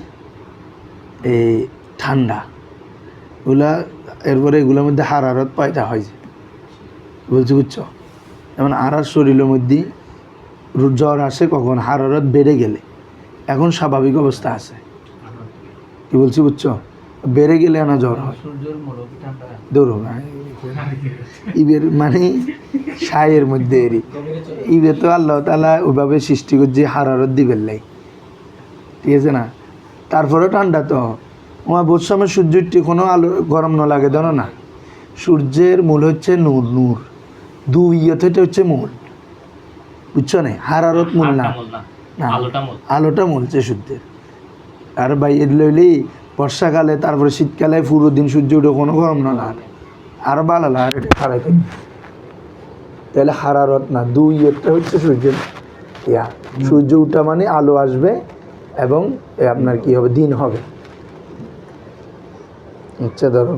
এই ঠান্ডা, ওগুলা, এরপরে এগুলোর মধ্যে হারারত পয়দা হয়, বলছি বুঝছো? যেমন আরার শরীরের মধ্যে জ্বর আসে কখন, হারারত বেড়ে গেলে, এখন স্বাভাবিক অবস্থা আছে, কি বলছি বুঝছো? বেড়ে গেলে না জ্বর হয়, দৌড় ইবের মানে সায়ের মধ্যে এরি, ইবে তো আল্লাহ তাআলা ওইভাবে সৃষ্টি করছে হারারত দিবেন লাই, ঠিক আছে না? তারপরে ঠান্ডা তো আমার বোধ সময় সূর্যটি কোনো আলো গরম না লাগে, ধরো না, সূর্যের মূল হচ্ছে নূর, নূর দুই ইয়েতে হচ্ছে মূল, বুঝছো না? হারারত মূল না, আলোটা মূল হচ্ছে সূর্যের। আর বাইরে লইলি বর্ষাকালে, তারপরে শীতকালে পুরো দিন সূর্য উঠে কোনো গরম না লাগে, আর ভালো লাগে, এটা খারাপ। তাহলে হারারত না, দুই ইয়েটা হচ্ছে সূর্যের ইয়া, সূর্য উঠা মানে আলো আসবে এবং আপনার কি হবে, দিন হবে, আচ্ছা ধরো।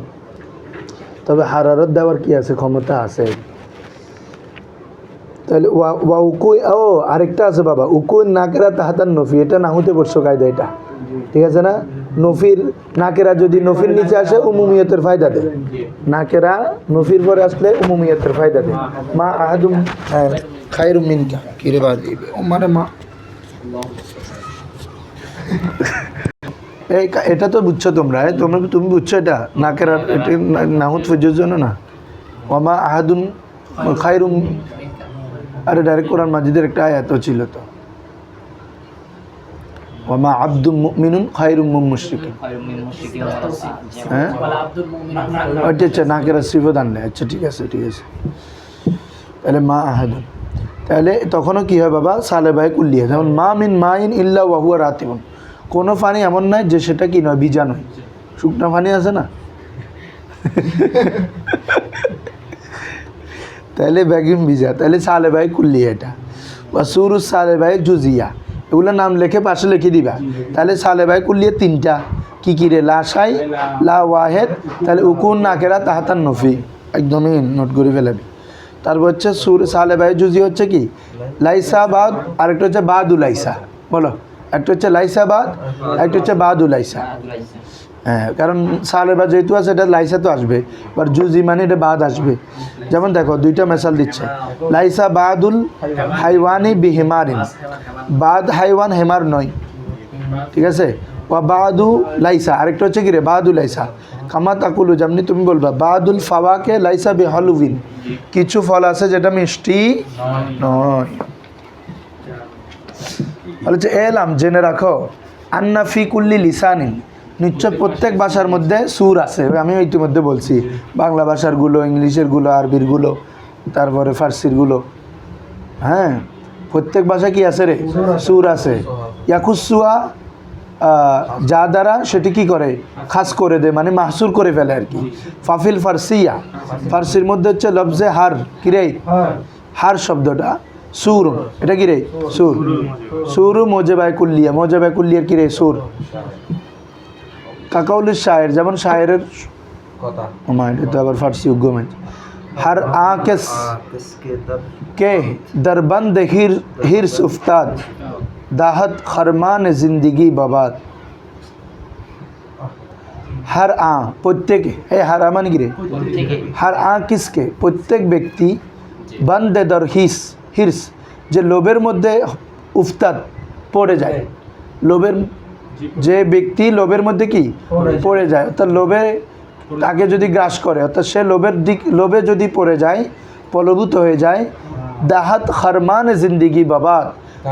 তবে হারারত দেওয়ার কি আছে, ক্ষমতা আছে। তাহলে ও আরেকটা আছে বাবা, উকুন নাকেরা তাহাতার নফি, এটা না হতে পড়ছো কায়দা, এটা ঠিক আছে না? নফির নাকেরা যদি নফির নিচে আসে উমুমিয়তের ফায়দা দেয়, নাকেরা নফির পরে আসলে উমুমিয়তের ফায়দা দেয়। মা আহাদুম খায়রুম মিনকা, কিরে বাদ মানে মা, এই এটা তো বুঝছো তোমরা, তুমি বুঝছো এটা নাকেরা, এটা নাহুত ফজর জন্য না। ওমা আহাদুন খায়রুম, আরে ডাইরেক্ট কোরআন মাজিদের একটা আয়াত ছিল তো, ওমা আব্দুল মুমিনুন খায়রুম মিন মুশরিকিন, হ্যাঁ ওইটা আচ্ছা নাকেরা সিফত আনলে, আচ্ছা ঠিক আছে, ঠিক আছে। তাহলে মা আহাদুন, তাহলে তখনও কী হয় বাবা, সালেবাই কুল্লিয়া, যেমন মা মিন মাইন ইল্লা ওয়া হুয়া রাতিবুন, কোনো পানি এমন নয় যে সেটা কি নয়, ভিজা নয়, শুকনো পানি আছে না, তাহলে ব্যাগিম ভিজা, তাহলে সালেবাই কুল্লিয়া এটা। বা সুরু সালেবাই জুজিয়া, এগুলো নাম লিখে পাশে লিখে দিবা। তাহলে সালেবাই কুল্লিয়া তিনটা, কি কি রে, লাশাই লা ওয়াহেদ, তাহলে উকুন নাকেরা তাহাতান নফি, একদমই নোট করে ফেলাবি। তারপর হচ্ছে সুর সালেবাই জুজি হচ্ছে কি লাইসা বাদ, আরেকটা হচ্ছে বাদুলাইসা, বলো, একটা হচ্ছে লাইসা বাদ, একটা হচ্ছে বাদুলাইসা। হ্যাঁ, কারণ সালেবা যেহেতু আছে এটা লাইসা তো আসবে, আর জুজি মানে এটা বাদ আসবে। যেমন দেখো দুইটা মেসাল দিচ্ছে, লাইসা বাদুল হাইওয়ানি বিহিমারিন, বাদ হাইওয়ান হেমার নয়, ঠিক আছে? ওয়া বাদু লাইসা, আরেকটা হচ্ছে কি রে বাদু লাইসা, কামা তাকুলু, যেমনি তুমি বলবা বাদুল ফাওয়াকে লাইসা বিহালুবিন, কিছু ফল আছে যেটা মিষ্টি নয়। বলেছে এলাম, জেনে রাখো, আন্না ফি কুল্লি লিসানিন, নিশ্চয় প্রত্যেক ভাষার মধ্যে সুর আছে। আমি ইতিমধ্যে বলছি, বাংলা ভাষারগুলো, ইংলিশেরগুলো, আরবিরগুলো, তারপরে ফার্সিরগুলো, হ্যাঁ, প্রত্যেক ভাষা কি আছে রে, সুর আছে। ইয়াকুসুয়া যা দ্বারা সেটি কি করে, খাস করে দেয়, মানে মাহসুর করে ফেলে আর কি। ফাফিল ফার্সিয়া, ফার্সির মধ্যে হচ্ছে লফজে হার, কি রে, হার শব্দটা সুর, এটা কি রে, সুর। সুরু মোজেবায় কুল্লিয়া, মোজেবায় কুল্লিয়ার কি রে, সুর। কাকাউলির শায়ের, যেমন শায়েরের কথা এটা তো আবার ফার্সি উগ্গমেন। হার আকেস के दरबंद हिर्स उफ्ताद दाहत खरमान जिंदगी बबाद। हर आ प्रत्येक है, हर आमान गिरे, हर आ किसके, प्रत्येक व्यक्ति बंद दर हिर्स, যে লোভের মধ্যে উফতাদ পড়ে যায়, লোভের যে ব্যক্তি লোভের মধ্যে কি পড়ে যায়, অর্থাৎ লোভে তাকে যদি গ্রাস করে, অর্থাৎ সে লোভে যদি পড়ে যায়, প্রলোভিত হয়ে যায়, দাহাত খরমান জিন্দিগি বাবাদ,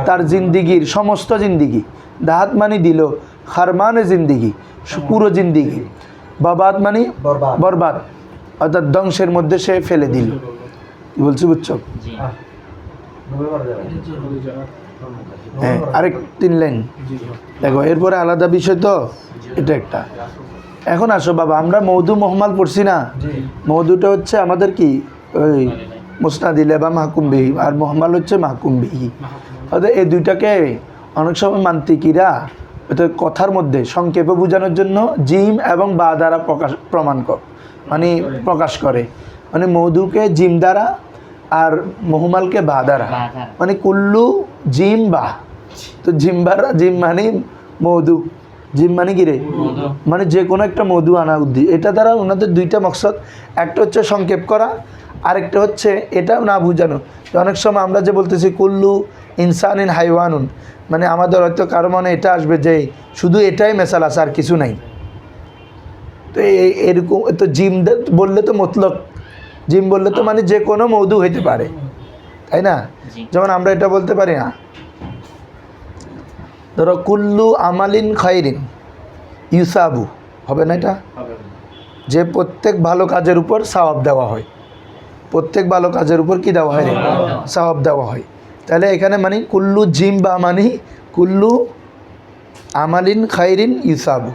তার জিন্দিগির সমস্ত জিন্দিগি, দাহাত মানে দিল, খরমান জিন্দিগি পুরো জিন্দিগি, বাবাদ মানে বরবাদ, অর্থাৎ ধ্বংসের মধ্যে সে ফেলে দিল। বলছি বুঝছো? হ্যাঁ, আরেক 3 লাইন দেখো, এরপরে আলাদা বিষয় তো এটা একটা। এখন আসো বাবা, আমরা মৌদু মোহাম্মল পড়ছি না, মৌদুটা হচ্ছে আমাদের কি ওই মুস্তাদিলে বা মাহকুম বিহি, আর মোহাম্মল হচ্ছে মাহকুম বিহি। অর্থাৎ এই দুইটাকে অনেক সময় মান্তিকিরা এটা কথার মধ্যে সংক্ষেপে বোঝানোর জন্য জিম এবং বা দ্বারা প্রকাশ করে, মানে মৌদুকে জিম দ্বারা আর মোহাম্মলকে বা দ্বারা, মানে কুল্লু জিম বা। তো জিম মানে মৌদু, জিম মানে কি রে, মানে যে কোনো একটা মধু আনা উদ্দেশ্য। এটা দ্বারা ওনাদের দুইটা মকসদ, একটা হচ্ছে সংক্ষেপ করা, আরেকটা হচ্ছে এটাও না বোঝানো। অনেক সময় আমরা যে বলতেছি কুল্লু ইনসানিন হাইওয়ানুন, মানে আমাদের হয়তো কারো মনে এটা আসবে যে শুধু এটাই মেসাল আছে আর কিছু নাই। তো এরকম তো জিম বললে তো মতলব, জিম বললে তো মানে যে কোনো মধু হইতে পারে, তাই না? যেমন আমরা এটা বলতে পারি না, ধরো কুল্লু আমালিন খাইরিন ইউসাবু, হবে না এটা? যে প্রত্যেক ভালো কাজের উপর সওয়াব দেওয়া হয়, প্রত্যেক ভালো কাজের উপর কি দেওয়া হয় রে, সওয়াব দেওয়া হয়। তাহলে এখানে মানে কুল্লু জিম বা মানে কুল্লু আমালিন খাইরিন ইউসাবু,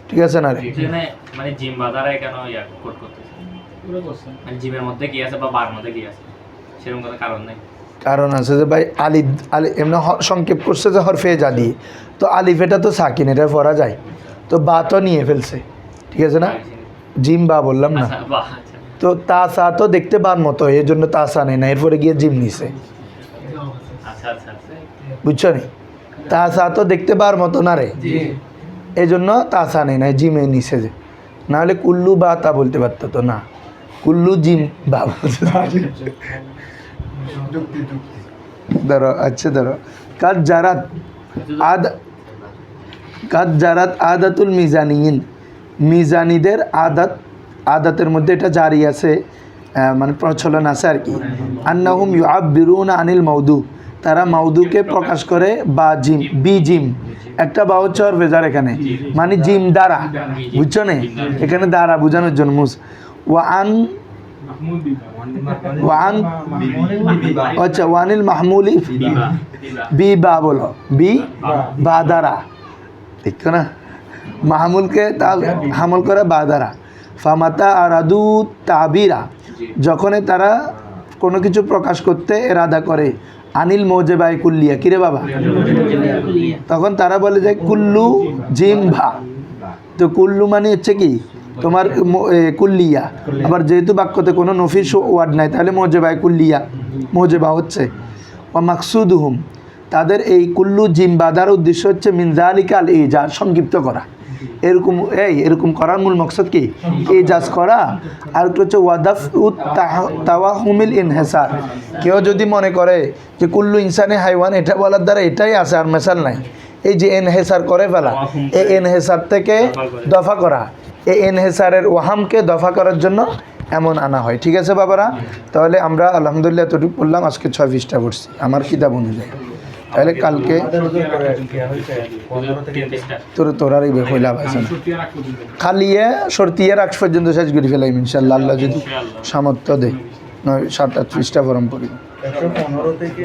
ঠিক আছে না রে? মানে জিম বাজারে কেন ইয়া কোড করতেছে, মানে জিমের মধ্যে কি আছে বা বার মধ্যে কি আছে, সেরকম কোনো কারণ নাই। কারণ আছে যে ভাই আলিফ এমনি সংক্ষেপ করছে যে হরফে যা দিয়ে, তো আলিফ এটা তো সাকিন, এটা পড়া যায়, তো বা তো নিয়ে ফেলছে, ঠিক আছে না? জিম বা বললাম না, তো তাসা তো দেখতে বার মতো, এই জন্য তাসা নেই না, এরপরে গিয়ে জিম নিছে, বুঝছো নি? তাসা তো দেখতে বার মতো না রে, এই জন্য তাসা নেই না, জিমে নিছে যে, নাহলে কুল্লু বা তা বলতে পারতো তো না, কুল্লু জিম বা ধরো। আচ্ছা ধরো কাদ জারাত আদাতুল মিজানিন, মিজানিদের আদাতের মধ্যে এটা জারি আছে, মানে প্রচলন আছে আর কি। আন্নাহুম ইউআব্বিরুনা আনিল মাউদু, তারা মাউদুকে প্রকাশ করে বা জিম, বি জিম, একটা বা হচ্ছে আর ভেজার এখানে, মানে জিম দ্বারা, বুঝছো না? এখানে দ্বারা বোঝানোর জন্য মুস আচ্ছা ওয়ানিল মাহমুলি বি বা বলো, বি বা দ্বারা, দেখছো না? মাহমুলকে হামল করে বা দ্বারা। ফামাতা আরাদু তাবিরা, যখনই তারা কোনো কিছু প্রকাশ করতে এরাদা করে, আনিল মৌজেবাই কুল্লিয়া, কিরে বাবা, তখন তারা বলে যে কুল্লু জিম ভা। তো কুল্লু মানে হচ্ছে কি তোমার কুল্লিয়া, আবার যেহেতু বাক্যতে কোনো নফিস ওয়ার্ড নাই, তাহলে মৌজেবাই কুল্লিয়া, মৌজেবা হচ্ছে। ও মাকসুদুহুম, তাদের এই কুল্লু জিম বাদার উদ্দেশ্য হচ্ছে মিনজালিকাল ইজাজ, সংক্ষিপ্ত করা। এরকম করার মূল মকসদ কি? ইজাজ করা। আর একটা হচ্ছে ওয়াদাফ উত তাওয়াহুমিল ইনহেসার, কেউ যদি মনে করে যে কুল্লু ইনসানে হাইওয়ান, এটা বলার দ্বারা এটাই আছে আর মেসাল নাই, এই যে এনহেসার করে ফেলা, এই এনহেসার থেকে দফা করা, এই এনহেসারের ওয়াহামকে দফা করার জন্য এমন আনা হয়। ঠিক আছে বাবারা, তাহলে আমরা আলহামদুলিল্লাহ এতটুকু পড়লাম, আজকে 6 পৃষ্ঠা পড়ছি আমার কিতাব অনুযায়ী। তাহলে কালকে তোরার এই হইলাম আছে না, খালিয়ে সর্তিয়ার আগ পর্যন্ত শেষ করে ফেলাম ইনশাল্লাহ, আল্লাহ যদি সামর্থ্য দেয়। 7-8 পৃষ্ঠা ফরম পড়ি।